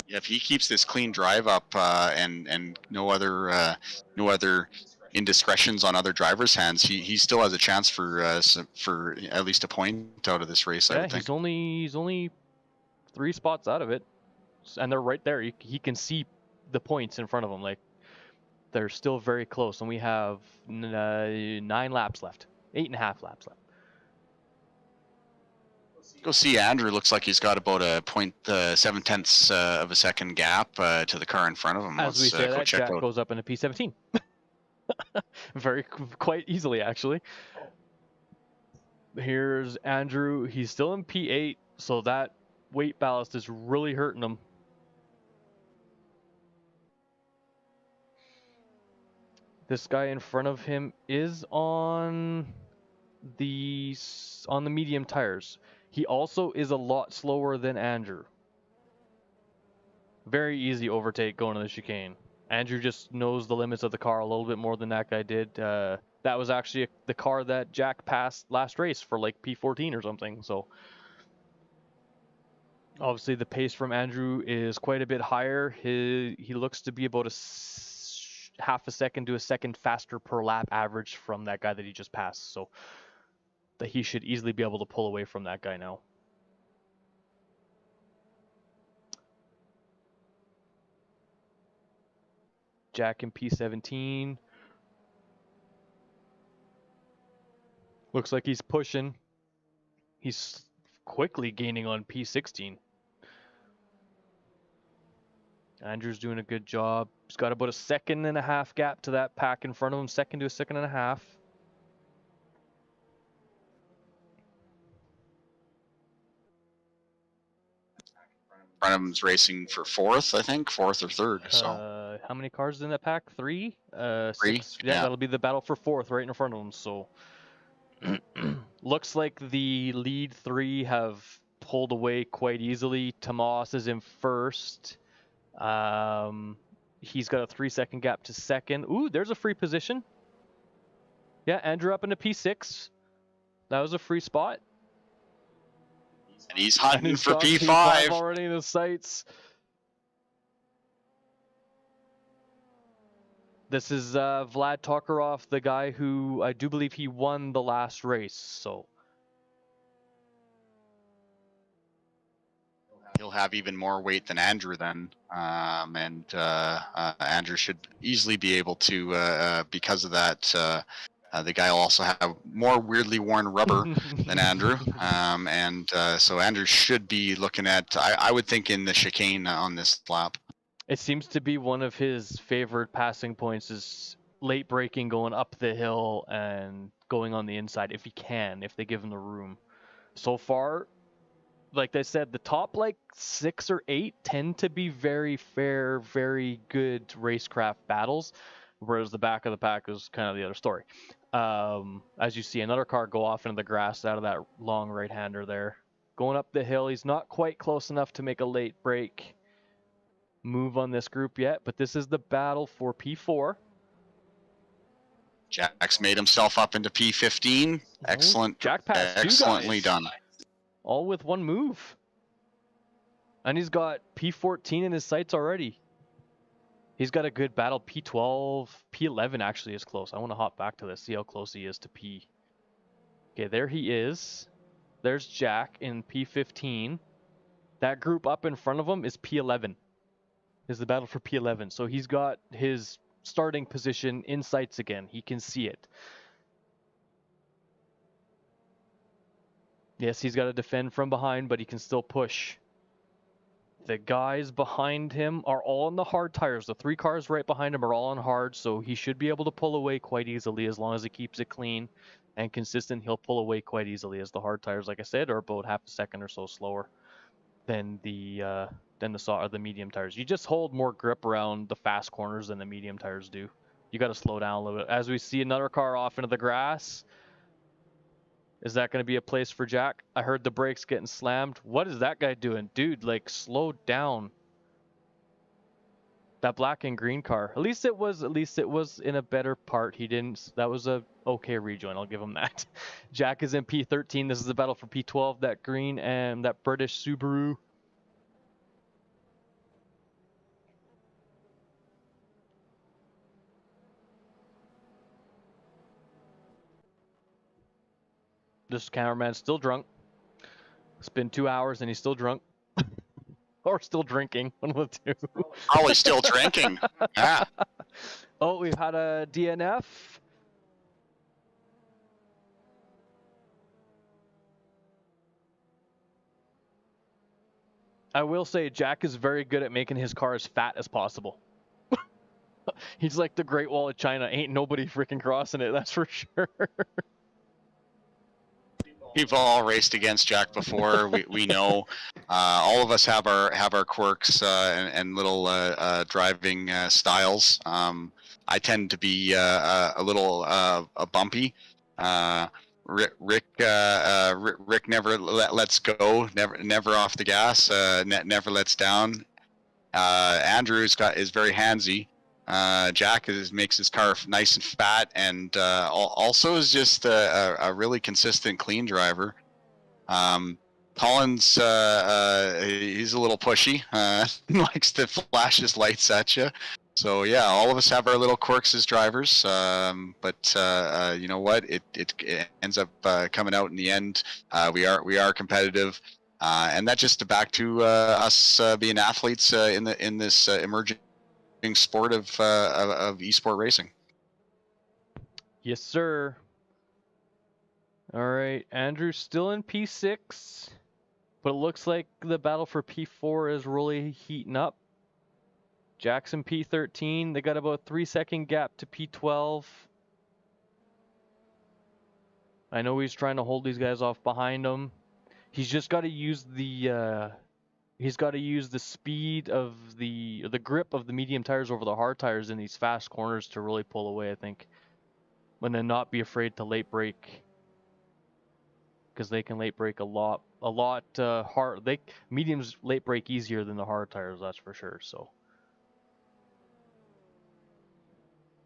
If he keeps this clean drive up and no other indiscretions on other drivers' hands, he still has a chance for at least a point out of this race. Yeah, I would think. He's only 3 spots out of it, and they're right there. He can see the points in front of him. Like, they're still very close, and we have 9 laps left, 8.5 laps left. Go see Andrew. Looks like he's got about a 0.7 of a second gap to the car in front of him. As we say that, Jack goes up into P17. Quite easily, actually. Here's Andrew. He's still in P8, so that weight ballast is really hurting him. This guy in front of him is on the medium tires. He also is a lot slower than Andrew. Very easy overtake going to the chicane. Andrew just knows the limits of the car a little bit more than that guy did. That was actually the car that Jack passed last race for like P14 or something. So obviously the pace from Andrew is quite a bit higher. He looks to be about half a second to a second faster per lap average from that guy that he just passed. So that he should easily be able to pull away from that guy now. Jack in P17. Looks like he's pushing. He's quickly gaining on P16. Andrew's doing a good job. He's got about a 1.5 second gap to that pack in front of him. 2 to 1.5 seconds. Brenham's racing for 4th, I think, 4th or 3rd. So how many cars in that pack? 3? 3? 6. Yeah, that'll be the battle for 4th right in front of him. So looks like the lead 3 have pulled away quite easily. Tomas is in 1st. He's got a 3-second gap to 2nd. Ooh, there's a free position. Yeah, Andrew up into P6. That was a free spot. And he's hunting And for got P5. already in the sights. This is Vlad Tokarov, the guy who I do believe he won the last race. So he'll have even more weight than Andrew then, and Andrew should easily be able to, because of that. The guy will also have more weirdly worn rubber than Andrew, and so Andrew should be looking at, I would think, in the chicane on this lap. it seems to be one of his favorite passing points is late braking, going up the hill and going on the inside if he can, if they give him the room. So far, like I said, the top like 6 or 8 tend to be very fair, very good racecraft battles, whereas the back of the pack is kind of the other story. As you see another car go off into the grass out of that long right-hander there. Going up the hill, he's not quite close enough to make a late break move on this group yet, but this is the battle for P4. Jack's made himself up into P15. Excellent. Jack passed 2 Excellently guys. done. All with one move. And he's got P14 in his sights already. He's got a good battle. P12, P11 actually is close. I want to hop back to this, see how close he is to P. Okay, there he is. There's Jack in P15. That group up in front of him is P11. Is the battle for P11. So he's got his starting position in sights again. He can see it. Yes, he's got to defend from behind, but he can still push. The guys behind him are all on the hard tires. The 3 cars right behind him are all on hard, so he should be able to pull away quite easily as long as he keeps it clean and consistent. He'll pull away quite easily as the hard tires, like I said, are about half a second or so slower than the medium tires. You just hold more grip around the fast corners than the medium tires do. You got to slow down a little bit. As we see another car off into the grass. Is that going to be a place for Jack? I heard the brakes getting slammed. What is that guy doing? Dude, like, slow down. That black and green car. At least it was in a better part. He didn't. That was a okay rejoin. I'll give him that. Jack is in P13. This is the battle for P12. That green and that British Subaru. This cameraman's still drunk. It's been 2 hours and he's still drunk. Or still drinking. One of the two. Probably still drinking. Yeah. Oh, we've had a DNF. I will say Jack is very good at making his car as fat as possible. He's like the Great Wall of China. Ain't nobody freaking crossing it, that's for sure. We've all raced against Jack before. We know. All of us have our quirks and little driving styles. I tend to be a little bumpy. Rick never lets go. Never off the gas. Never lets down. Andrew is very handsy. Jack makes his car nice and fat, and also is just a really consistent, clean driver. Colin's he's a little pushy. Likes to flash his lights at you. So yeah, all of us have our little quirks as drivers. But you know what? It ends up coming out in the end. We are competitive, and that just back to us being athletes in this emerging sport of esport racing. Yes, sir. All right, Andrew's still in P6, but it looks like the battle for P4 is really heating up. Jackson P13, they got about a 3-second gap to P12. I know he's trying to hold these guys off behind him. He's just got to use the speed of the grip of the medium tires over the hard tires in these fast corners to really pull away, I think. And then not be afraid to late brake, because they can late brake a lot hard. Mediums late brake easier than the hard tires, that's for sure. So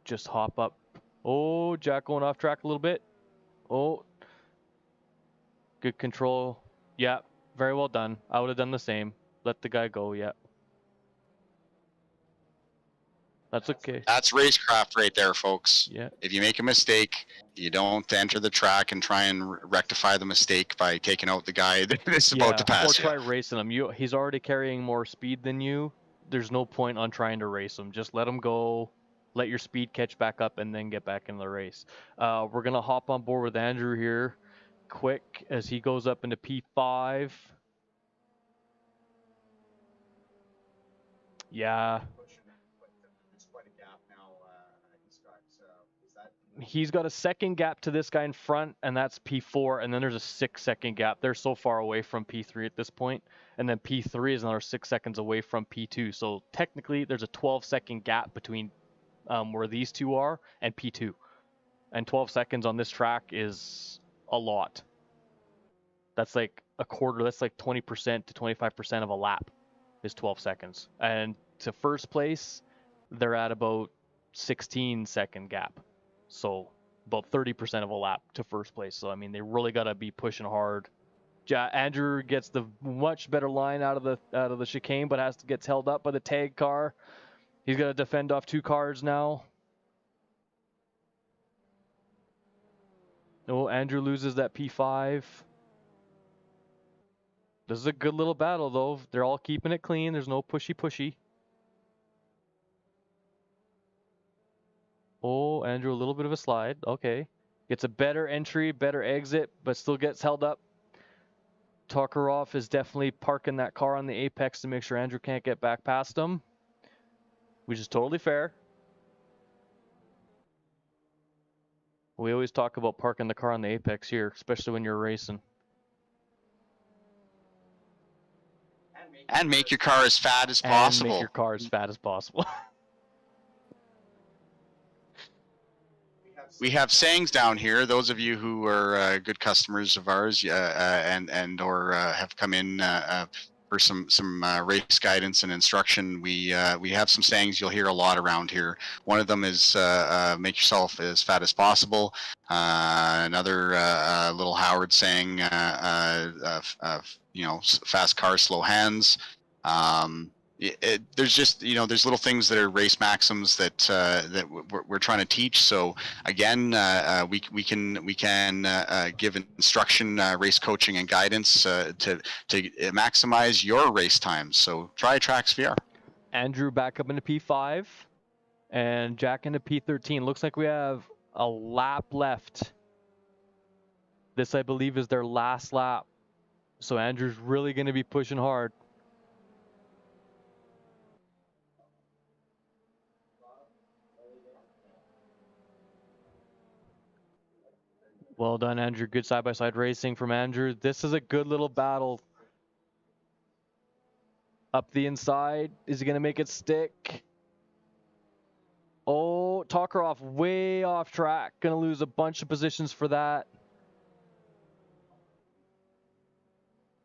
just hop up. Oh, Jack going off track a little bit. Oh, good control. Yeah, very well done. I would have done the same. Let the guy go. Yeah, that's okay. That's racecraft right there, folks. Yeah. If you make a mistake, you don't enter the track and try and rectify the mistake by taking out the guy that's about to pass you. Or try racing him. He's already carrying more speed than you. There's no point on trying to race him. Just let him go. Let your speed catch back up and then get back in the race. We're going to hop on board with Andrew here quick as he goes up into P5. Yeah. He's got a second gap to this guy in front, and that's P4, and then there's a 6-second gap. They're so far away from P3 at this point, and then P3 is another 6 seconds away from P2. So technically, there's a 12-second gap between where these two are and P2. And 12 seconds on this track is a lot. That's like a quarter. That's like 20% to 25% of a lap is 12 seconds. And to first place, they're at about 16-second gap. So about 30% of a lap to first place. So, I mean, they really got to be pushing hard. Andrew gets the much better line out of the chicane, but gets held up by the tag car. He's got to defend off 2 cars now. Oh, Andrew loses that P5. This is a good little battle, though. They're all keeping it clean. There's no pushy. Oh, Andrew, a little bit of a slide. Okay. Gets a better entry, better exit, but still gets held up. Tokarov is definitely parking that car on the apex to make sure Andrew can't get back past him, which is totally fair. We always talk about parking the car on the apex here, especially when you're racing. And make your car as fat as possible. And make your car as fat as possible. We have sayings down here. Those of you who are good customers of ours and or have come in for some race guidance and instruction, we have some sayings you'll hear a lot around here. One of them is make yourself as fat as possible. Another little Howard saying, fast cars, slow hands. There's just, there's little things that are race maxims that we're trying to teach. So again, we can give instruction, race coaching, and guidance to maximize your race times. So try TRACKSVR. Andrew back up into P5, and Jack into P13. Looks like we have a lap left. This, I believe, is their last lap. So Andrew's really going to be pushing hard. Well done, Andrew. Good side-by-side racing from Andrew. This is a good little battle. Up the inside. Is he going to make it stick? Oh, Tokarov way off track. Going to lose a bunch of positions for that.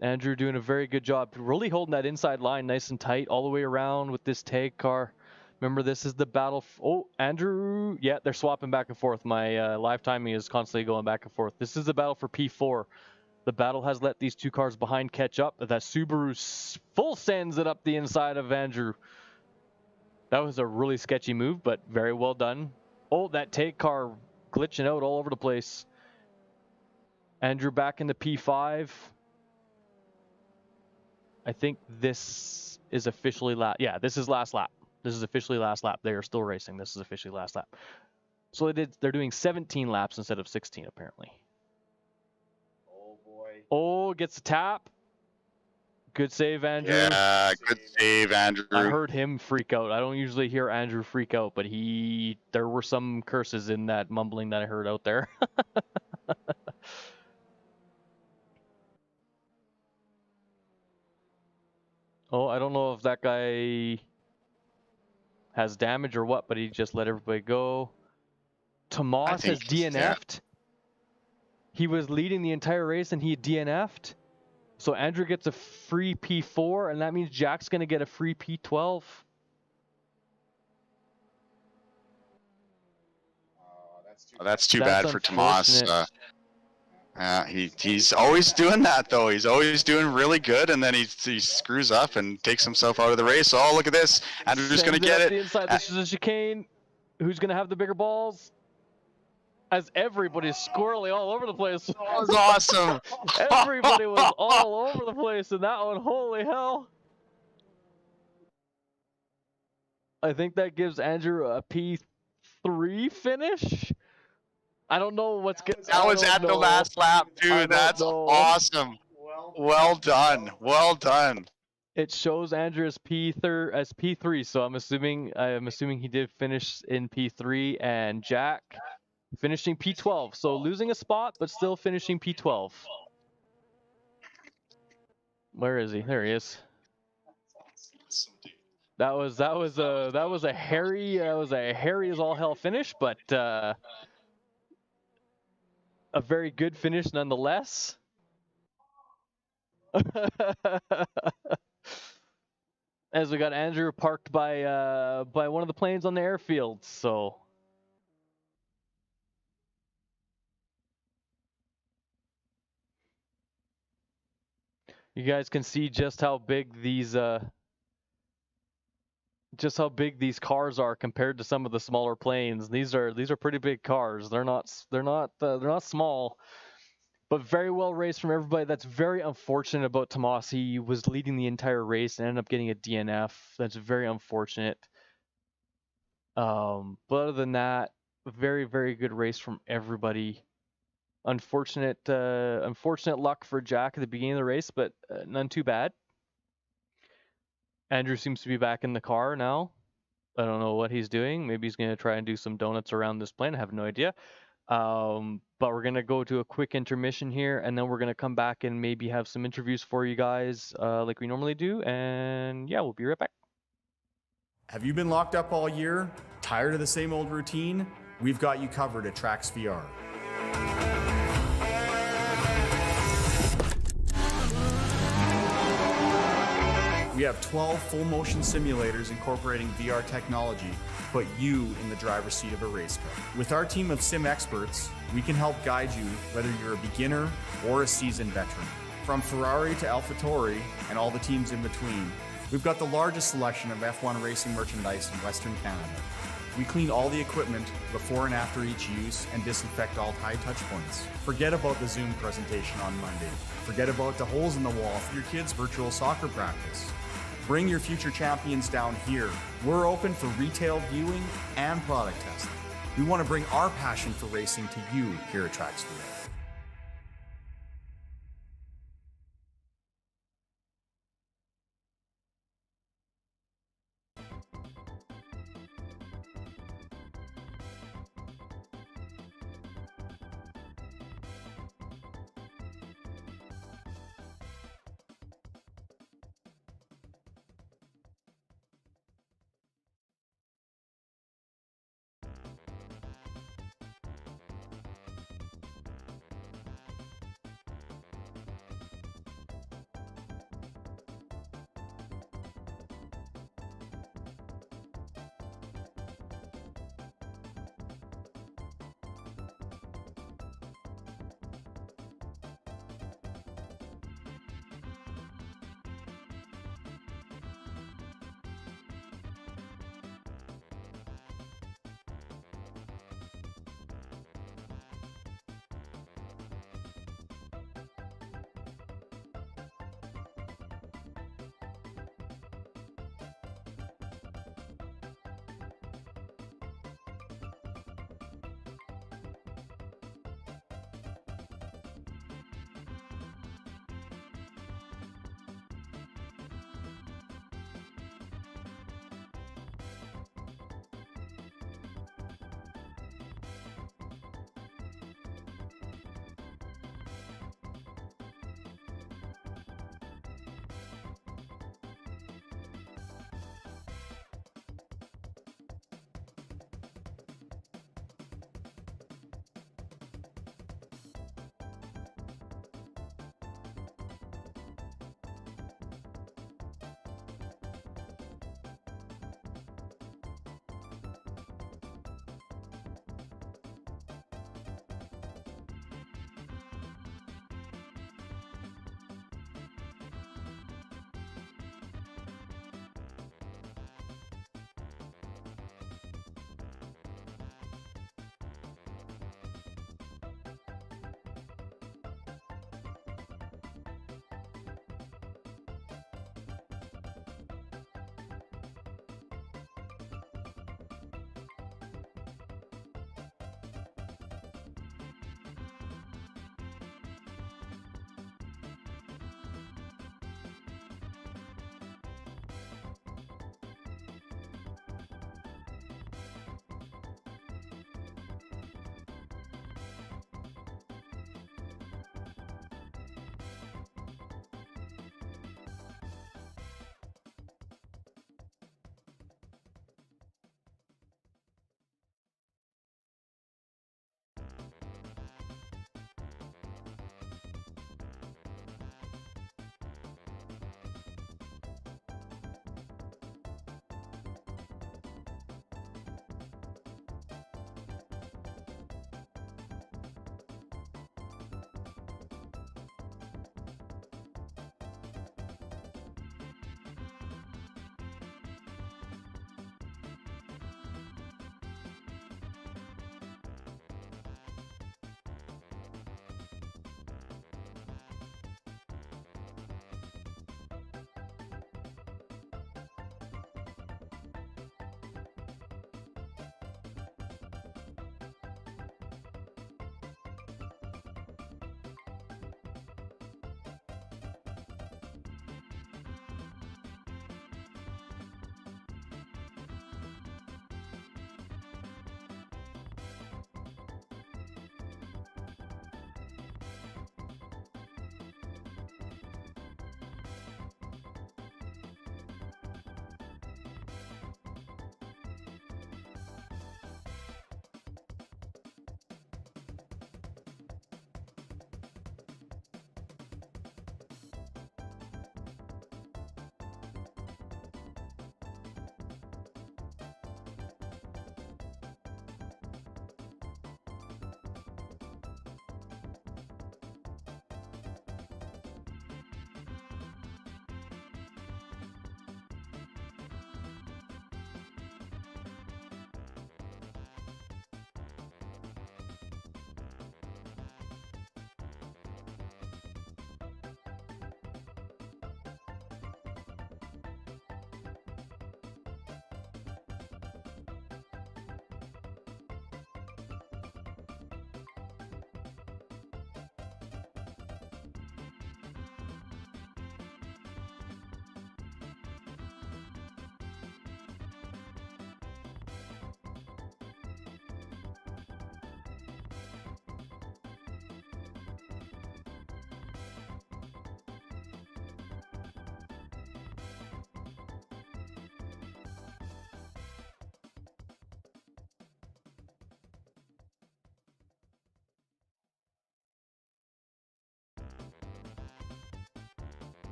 Andrew doing a very good job. Really holding that inside line nice and tight all the way around with this tag car. Remember, this is the battle. Oh, Andrew. Yeah, they're swapping back and forth. My live timing is constantly going back and forth. This is the battle for P4. The battle has let these two cars behind catch up. That Subaru full sends it up the inside of Andrew. That was a really sketchy move, but very well done. Oh, that take car glitching out all over the place. Andrew back into P5. I think this is officially last. Yeah, this is last lap. This is officially last lap. They are still racing. This is officially last lap. So they're doing 17 laps instead of 16 apparently. Oh boy. Oh, gets a tap. Good save, Andrew. Yeah, good save, Andrew. I heard him freak out. I don't usually hear Andrew freak out, but there were some curses in that mumbling that I heard out there. Oh, I don't know if that guy has damage or what, but he just let everybody go. Tomas has DNF'd. Yeah. He was leading the entire race and he DNF'd. So Andrew gets a free P4, and that means Jack's going to get a free P12. That's too bad for Tomas. He's always doing that, though. He's always doing really good, and then he screws up and takes himself out of the race. Oh, look at this. Andrew's going to get it. The inside. This is a chicane. Who's going to have the bigger balls? As everybody's squirrely all over the place. That was awesome. Everybody was all over the place in that one. Holy hell. I think that gives Andrew a P3 finish. I don't know what's good. That was at the last lap, dude. That's awesome. Well done. Well done. It shows Andrew as P3, so I'm assuming he did finish in P3, and Jack finishing P12. So losing a spot, but still finishing P12. Where is he? There he is. That was a hairy as all hell finish, but a very good finish nonetheless. As we got Andrew parked by one of the planes on the airfield, so. You guys can see just how big these cars are compared to some of the smaller planes. These are pretty big cars. They're not small, but very well raced from everybody. That's very unfortunate about Tomas. He was leading the entire race and ended up getting a DNF. That's very unfortunate. But other than that, very, very good race from everybody. Unfortunate luck for Jack at the beginning of the race, but none too bad. Andrew seems to be back in the car now. I don't know what he's doing. Maybe he's going to try and do some donuts around this plane. I have no idea. But we're going to go to a quick intermission here, and then we're going to come back and maybe have some interviews for you guys like we normally do. And yeah, we'll be right back. Have you been locked up all year? Tired of the same old routine? We've got you covered at TRACKSVR. We have 12 full-motion simulators incorporating VR technology, put you in the driver's seat of a race car. With our team of sim experts, we can help guide you whether you're a beginner or a seasoned veteran. From Ferrari to AlphaTauri and all the teams in between, we've got the largest selection of F1 racing merchandise in Western Canada. We clean all the equipment before and after each use and disinfect all high touch points. Forget about the Zoom presentation on Monday. Forget about the holes in the wall for your kids' virtual soccer practice. Bring your future champions down here. We're open for retail viewing and product testing. We want to bring our passion for racing to you here at TRACKSVR.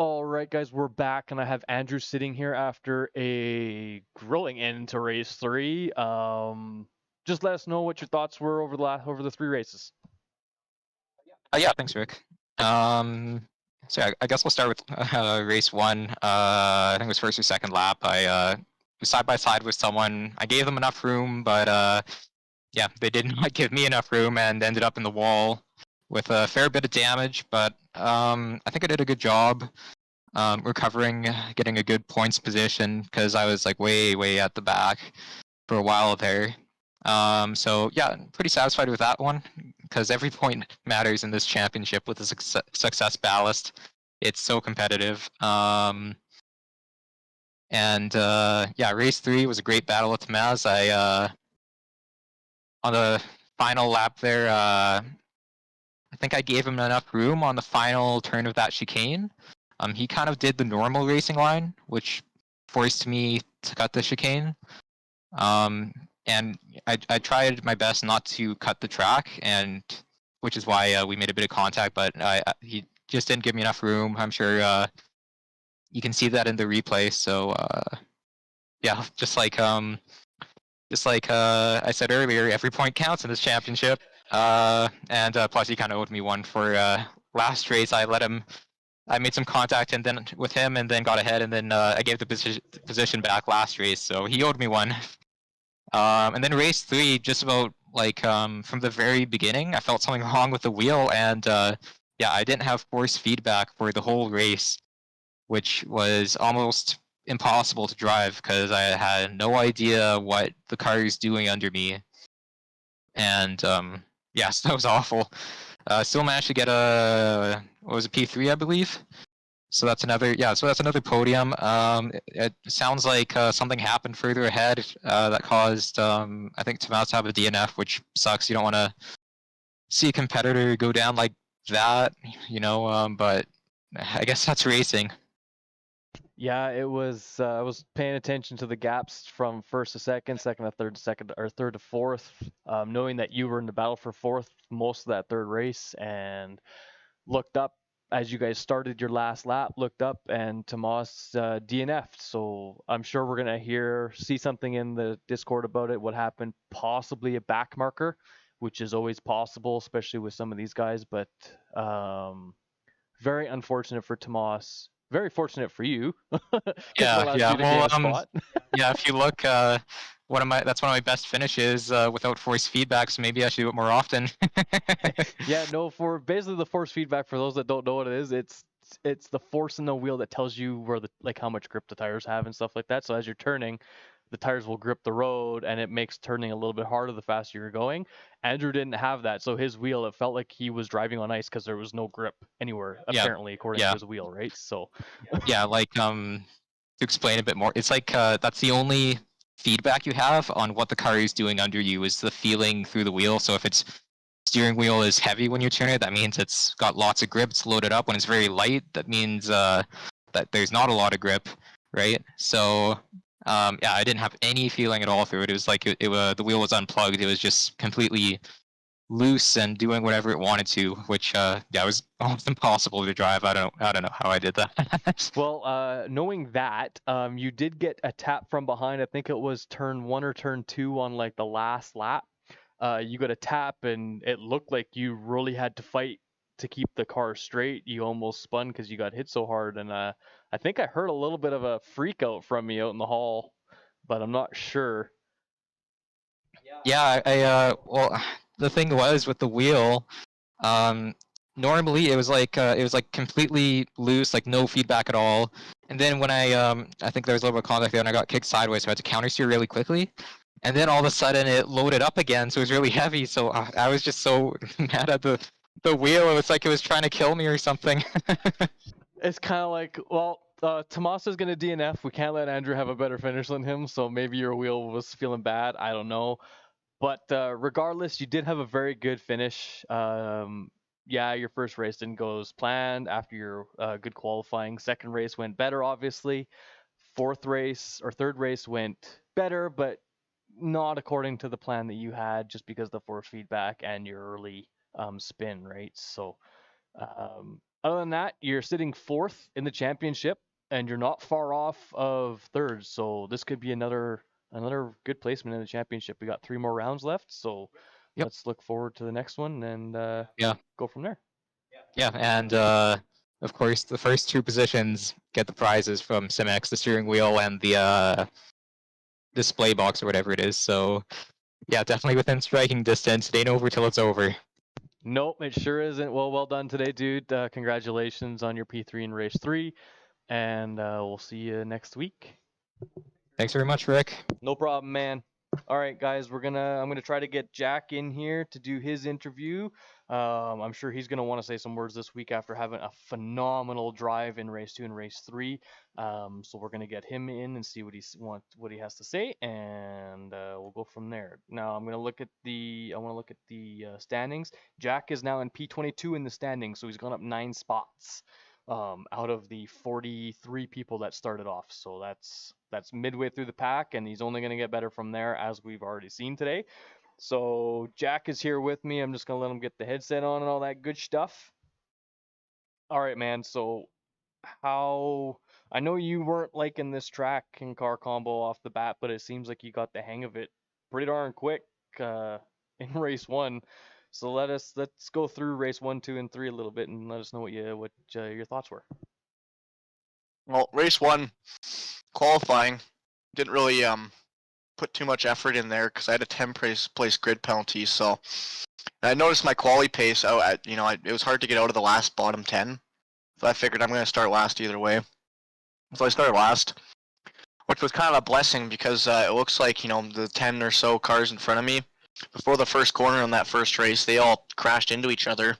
All right, guys, we're back, and I have Andrew sitting here after a grueling end to race 3. Just let us know what your thoughts were over the 3 races. Yeah, thanks, Rick. So I guess we'll start with race 1. I think it was first or second lap. I was side by side with someone. I gave them enough room, but yeah, they did not give me enough room and ended up in the wall with a fair bit of damage. But I think I did a good job recovering, getting a good points position because I was like way at the back for a while there. So yeah, pretty satisfied with that one because every point matters in this championship with the success ballast. It's so competitive. And yeah, race 3 was a great battle with Maz. I on the final lap there, I think I gave him enough room on the final turn of that chicane. He kind of did the normal racing line, which forced me to cut the chicane. And I tried my best not to cut the track, and which is why we made a bit of contact, but he just didn't give me enough room. I'm sure you can see that in the replay. So yeah, just like I said earlier, every point counts in this championship. And plus, he kind of owed me one for last race. I made some contact and then with him, and then got ahead, and then I gave the position back last race. So he owed me one. And then race 3, just about like from the very beginning, I felt something wrong with the wheel, and yeah, I didn't have force feedback for the whole race, which was almost impossible to drive because I had no idea what the car is doing under me. And yes, that was awful. Still managed to get what was it, P3, I believe. So that's another podium. It sounds like something happened further ahead that caused I think Tomas to have a DNF, which sucks. You don't want to see a competitor go down like that, but I guess that's racing. Yeah, it was. I was paying attention to the gaps from first to second, second to third, second or third to fourth, knowing that you were in the battle for fourth most of that third race, and looked up as you guys started your last lap. Looked up, and Tomas DNF'd. So I'm sure we're gonna see something in the Discord about it. What happened? Possibly a back marker, which is always possible, especially with some of these guys. But very unfortunate for Tomas. Very fortunate for you. Yeah. Spot. Yeah, if you look, that's one of my best finishes without force feedback. So maybe I should do it more often. Yeah, no. For basically the force feedback, for those that don't know what it is, it's the force in the wheel that tells you where how much grip the tires have and stuff like that. So as you're turning, the tires will grip the road, and it makes turning a little bit harder the faster you're going. Andrew didn't have that, so his wheel, it felt like he was driving on ice because there was no grip anywhere, apparently, according to his wheel, right? So yeah, like to explain a bit more, it's like that's the only feedback you have on what the car is doing under you is the feeling through the wheel. So if its steering wheel is heavy when you turn it, that means it's got lots of grip, it's loaded up. When it's very light, that means that there's not a lot of grip, right? So yeah, I didn't have any feeling at all through it. It was like the wheel was unplugged. It was just completely loose and doing whatever it wanted to, which yeah, it was almost impossible to drive. I don't know how I did that. well, knowing that, you did get a tap from behind. I think it was turn 1 or turn 2 on like the last lap. You got a tap, and it looked like you really had to fight to keep the car straight. You almost spun because you got hit so hard, and I think I heard a little bit of a freak out from me out in the hall, but I'm not sure. Yeah, well, the thing was with the wheel, normally it was like completely loose, like no feedback at all. And then when I think there was a little bit of contact there, and I got kicked sideways, so I had to counter steer really quickly. And then all of a sudden it loaded up again, so it was really heavy. So I was just so mad at the wheel. It was like it was trying to kill me or something. It's kind of like, well, Tomas is going to DNF. We can't let Andrew have a better finish than him, so maybe your wheel was feeling bad. I don't know. But regardless, you did have a very good finish. Yeah, your first race didn't go as planned after your good qualifying. Second race went better, obviously. Third race went better, but not according to the plan that you had, just because of the force feedback and your early spin, right? So Other than that, you're sitting 4th in the championship, and you're not far off of 3rd. So this could be another good placement in the championship. We got 3 more rounds left, so Yep. let's look forward to the next one and Yeah. go from there. Yeah, and of course, the first 2 positions get the prizes from SimX, the steering wheel and the display box or whatever it is. So, yeah, definitely within striking distance. It ain't over till it's over. Nope, it sure isn't. Well done today, dude. Congratulations on your P3 in race 3, and we'll see you next week. Thanks very much, Rick. No problem, man. All right, guys, I'm gonna try to get Jack in here to do his interview. I'm sure he's gonna want to say some words this week after having a phenomenal drive in race 2 and race 3. So we're gonna get him in and see what he has to say, and we'll go from there. Now I'm gonna look at the standings. Jack is now in P22 in the standings, so he's gone up 9 spots. Out of the 43 people that started off. So that's midway through the pack, and he's only going to get better from there, as we've already seen today. So Jack is here with me. I'm just going to let him get the headset on and all that good stuff. All right, man. So I know you weren't liking this track and car combo off the bat, but it seems like you got the hang of it pretty darn quick in race 1. So let's go through race 1, 2, and 3 a little bit, and let us know what your thoughts were. Well, race 1, qualifying, didn't really put too much effort in there because I had a 10th place grid penalty. So I noticed my quali pace. It was hard to get out of the last bottom 10. So I figured I'm going to start last either way. So I started last, which was kind of a blessing because it looks like the 10 or so cars in front of me, before the first corner on that first race, they all crashed into each other.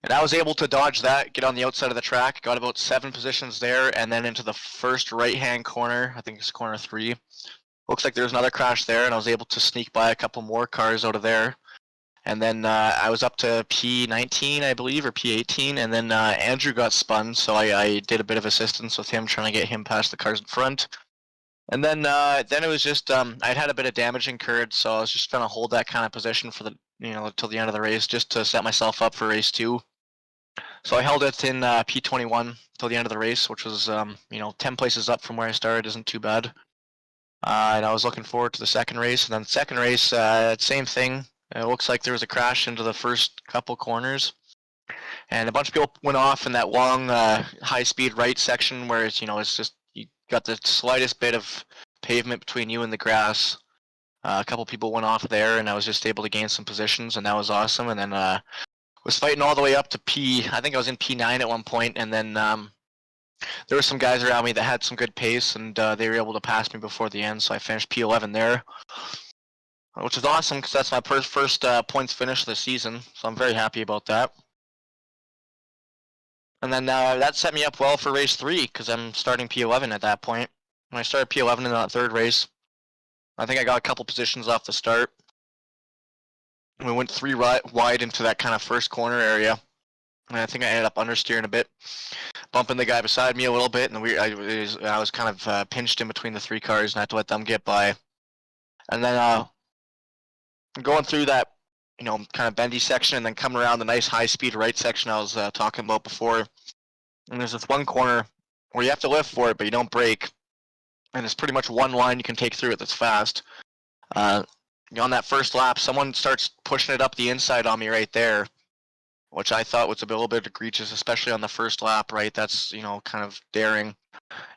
And I was able to dodge that, get on the outside of the track, got about 7 positions there, and then into the first right-hand corner, I think it's corner 3. Looks like there's another crash there, and I was able to sneak by a couple more cars out of there. And then I was up to P19, I believe, or P18, and then Andrew got spun, so I did a bit of assistance with him, trying to get him past the cars in front. And then it was just I'd had a bit of damage incurred, so I was just trying to hold that kind of position for till the end of the race, just to set myself up for race 2. So I held it in P21 till the end of the race, which was 10 places up from where I started. Isn't too bad. And I was looking forward to the second race. And then the second race, same thing. It looks like there was a crash into the first couple corners, and a bunch of people went off in that long high-speed right section where it's just you got the slightest bit of pavement between you and the grass. A couple people went off there, and I was just able to gain some positions, and that was awesome. And then was fighting all the way up to I think I was in P9 at one point, and then there were some guys around me that had some good pace, and they were able to pass me before the end, so I finished P11 there, which is awesome because that's my first points finish of the season, so I'm very happy about that. And then that set me up well for race 3 because I'm starting P11 at that point. When I started P11 in that third race, I think I got a couple positions off the start. We went 3 wide into that kind of first corner area, and I think I ended up understeering a bit, bumping the guy beside me a little bit, and I was kind of pinched in between the 3 cars, and I had to let them get by. And then going through that kind of bendy section, and then coming around the nice high-speed right section I was talking about before. And there's this one corner where you have to lift for it, but you don't brake. And it's pretty much one line you can take through it that's fast. On that first lap, someone starts pushing it up the inside on me right there, which I thought was a little bit egregious, especially on the first lap, right? That's, kind of daring.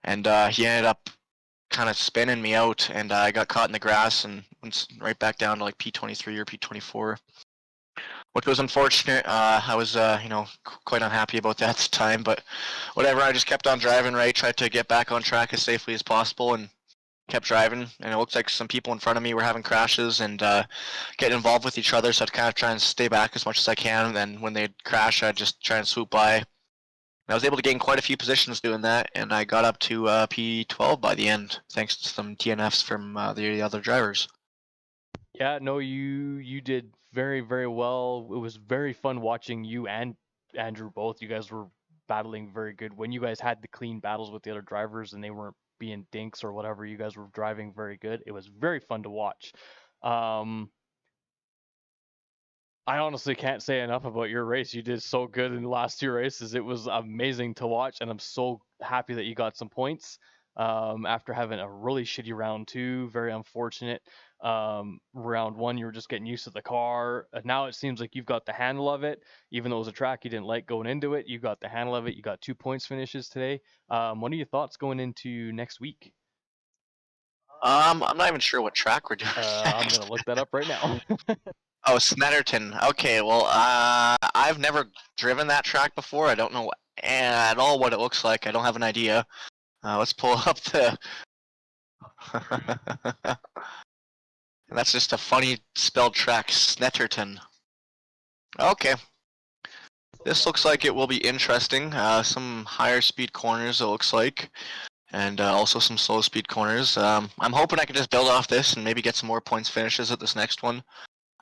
And he ended up kind of spinning me out, and I got caught in the grass and went right back down to like P23 or P24, which was unfortunate. I was quite unhappy about that at the time, but whatever. I just kept on driving, right, tried to get back on track as safely as possible, and kept driving. And it looks like some people in front of me were having crashes and getting involved with each other, so I'd kind of try and stay back as much as I can, and then when they'd crash, I'd just try and swoop by. I was able to gain quite a few positions doing that, and I got up to P12 by the end, thanks to some DNFs from the other drivers. Yeah, no, you did very, very well. It was very fun watching you and Andrew both. You guys were battling very good. When you guys had the clean battles with the other drivers and they weren't being dinks or whatever, you guys were driving very good. It was very fun to watch. I honestly can't say enough about your race. You did so good in the last 2 races. It was amazing to watch, and I'm so happy that you got some points after having a really shitty round 2. Very unfortunate. Round 1, you were just getting used to the car. Now it seems like you've got the handle of it. Even though it was a track you didn't like going into it, you got the handle of it. You got 2 points finishes today. What are your thoughts going into next week? I'm not even sure what track we're doing. I'm gonna look that up right now. Oh, Snetterton. Okay, well, I've never driven that track before. I don't know at all what it looks like. I don't have an idea. Let's pull up the... That's just a funny spelled track, Snetterton. Okay. This looks like it will be interesting. Some higher speed corners, it looks like. And also some slow speed corners. I'm hoping I can just build off this and maybe get some more points finishes at this next one.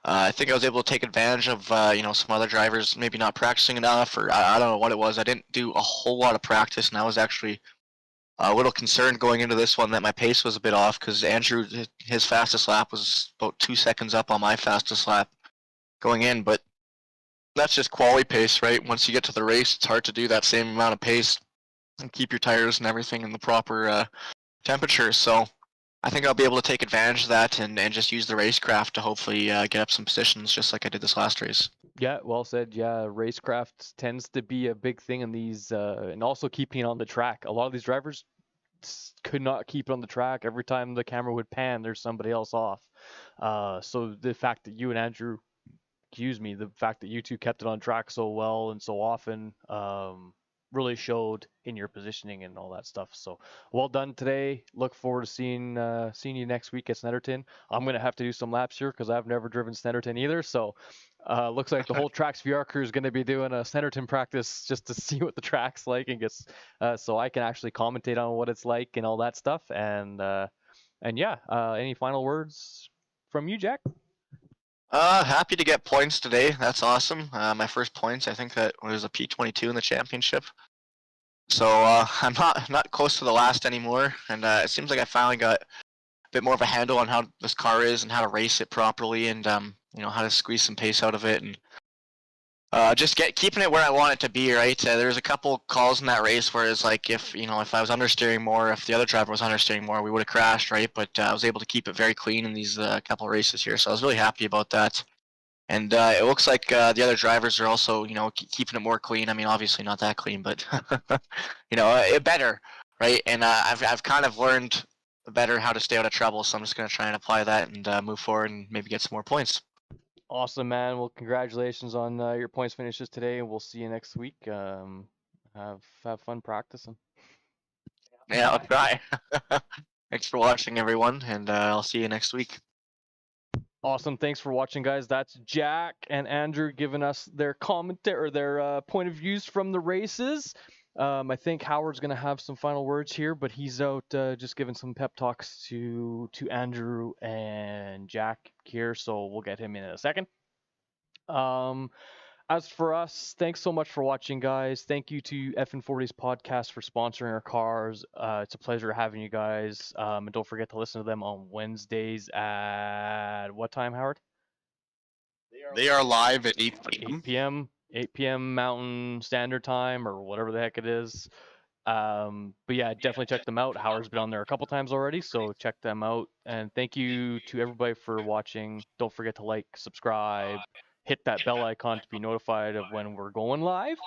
I think I was able to take advantage of some other drivers maybe not practicing enough, or I don't know what it was. I didn't do a whole lot of practice, and I was actually a little concerned going into this one that my pace was a bit off, because Andrew, his fastest lap was about 2 seconds up on my fastest lap going in, but that's just quali pace, right? Once you get to the race, it's hard to do that same amount of pace and keep your tires and everything in the proper temperature, so I think I'll be able to take advantage of that and just use the racecraft to hopefully get up some positions just like I did this last race. Yeah, well said. Yeah, racecraft tends to be a big thing in these, and also keeping it on the track. A lot of these drivers could not keep it on the track. Every time the camera would pan, there's somebody else off. So the fact that you and Andrew, the fact that you two kept it on track so well and so often, really showed in your positioning and all that stuff. So well done today. Look forward to seeing you next week at Snetterton. I'm gonna have to do some laps here because I've never driven Snetterton either. So looks like the whole TRACKSVR crew is going to be doing a Snetterton practice just to see what the track's like and gets so I can actually commentate on what it's like and all that stuff. And yeah, any final words from you, Jack? Happy to get points today. That's awesome. My first points, I think that was a P22 in the championship. So I'm not close to the last anymore, and it seems like I finally got a bit more of a handle on how this car is and how to race it properly, and how to squeeze some pace out of it, and just keeping it where I want it to be. Right? There's a couple calls in that race where it's like if I was understeering more, if the other driver was understeering more, we would have crashed, right? But I was able to keep it very clean in these couple races here, so I was really happy about that. And it looks like the other drivers are also, keeping it more clean. I mean, obviously not that clean, but it better, right? And I've kind of learned better how to stay out of trouble, so I'm just going to try and apply that and move forward and maybe get some more points. Awesome, man. Well, congratulations on your points finishes today, and we'll see you next week. Have fun practicing. Yeah, I'll try. Thanks for watching, everyone, and I'll see you next week. Awesome. Thanks for watching, guys. That's Jack and Andrew giving us their commentary or their point of views from the races. I think Howard's going to have some final words here, but he's out just giving some pep talks to Andrew and Jack here, so we'll get him in a second. As for us, thanks so much for watching, guys. Thank you to FN40's podcast for sponsoring our cars. It's a pleasure having you guys. And don't forget to listen to them on Wednesdays at what time, Howard? They are live at 8 p.m. 8 p.m. 8 p.m. Mountain Standard Time or whatever the heck it is. But yeah, definitely check them out. Howard's been on there a couple times already, so check them out. And thank you to everybody for watching. Don't forget to like, subscribe, hit that bell icon to be notified of when we're going live.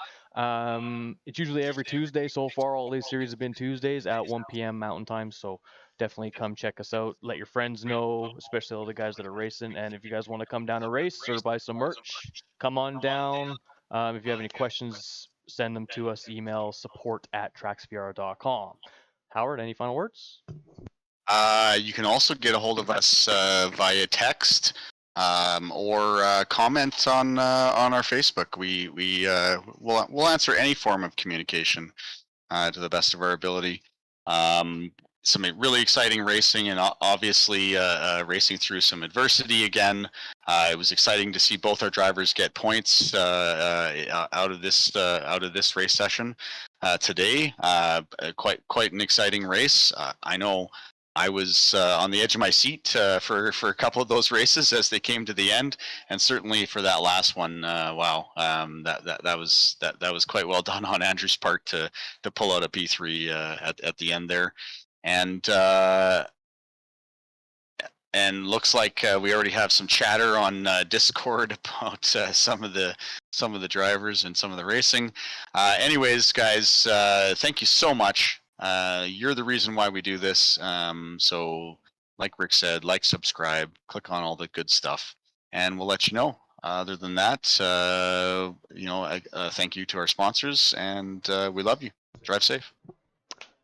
It's usually every Tuesday so far. All these series have been Tuesdays at 1 p.m. Mountain Time, so definitely come check us out. Let your friends know, especially all the guys that are racing. And if you guys want to come down to race or buy some merch, come on down. If you have any questions, send them to us. Email support@tracksvr.com. Howard, any final words? You can also get a hold of us via text or comment on our Facebook. We'll answer any form of communication to the best of our ability. Some really exciting racing, and obviously racing through some adversity again. It was exciting to see both our drivers get points out of this race session today. Quite an exciting race. I know I was on the edge of my seat for a couple of those races as they came to the end, and certainly for that last one, wow, that was quite well done on Andrew's part to pull out a P3 at the end there, and looks like we already have some chatter on Discord about some of the drivers and some of the racing. Anyways, guys, thank you so much. You're the reason why we do this. So like Rick said, like, subscribe, click on all the good stuff, and we'll let you know. Other than that, thank you to our sponsors, and we love you. Drive safe.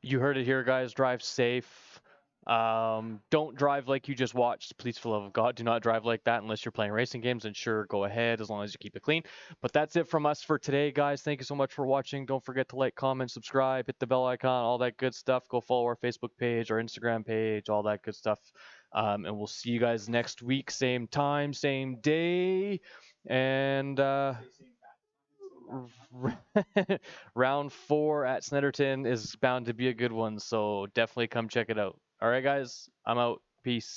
You heard it here, guys. Drive safe. Don't drive like you just watched. Please, for the love of God, do not drive like that unless you're playing racing games. And sure, go ahead as long as you keep it clean. But that's it from us for today, guys. Thank you so much for watching. Don't forget to like, comment, subscribe, hit the bell icon, all that good stuff. Go follow our Facebook page, our Instagram page, all that good stuff. And we'll see you guys next week, same time, same day. And round 4 at Snetterton is bound to be a good one, so definitely come check it out. All right, guys, I'm out. Peace.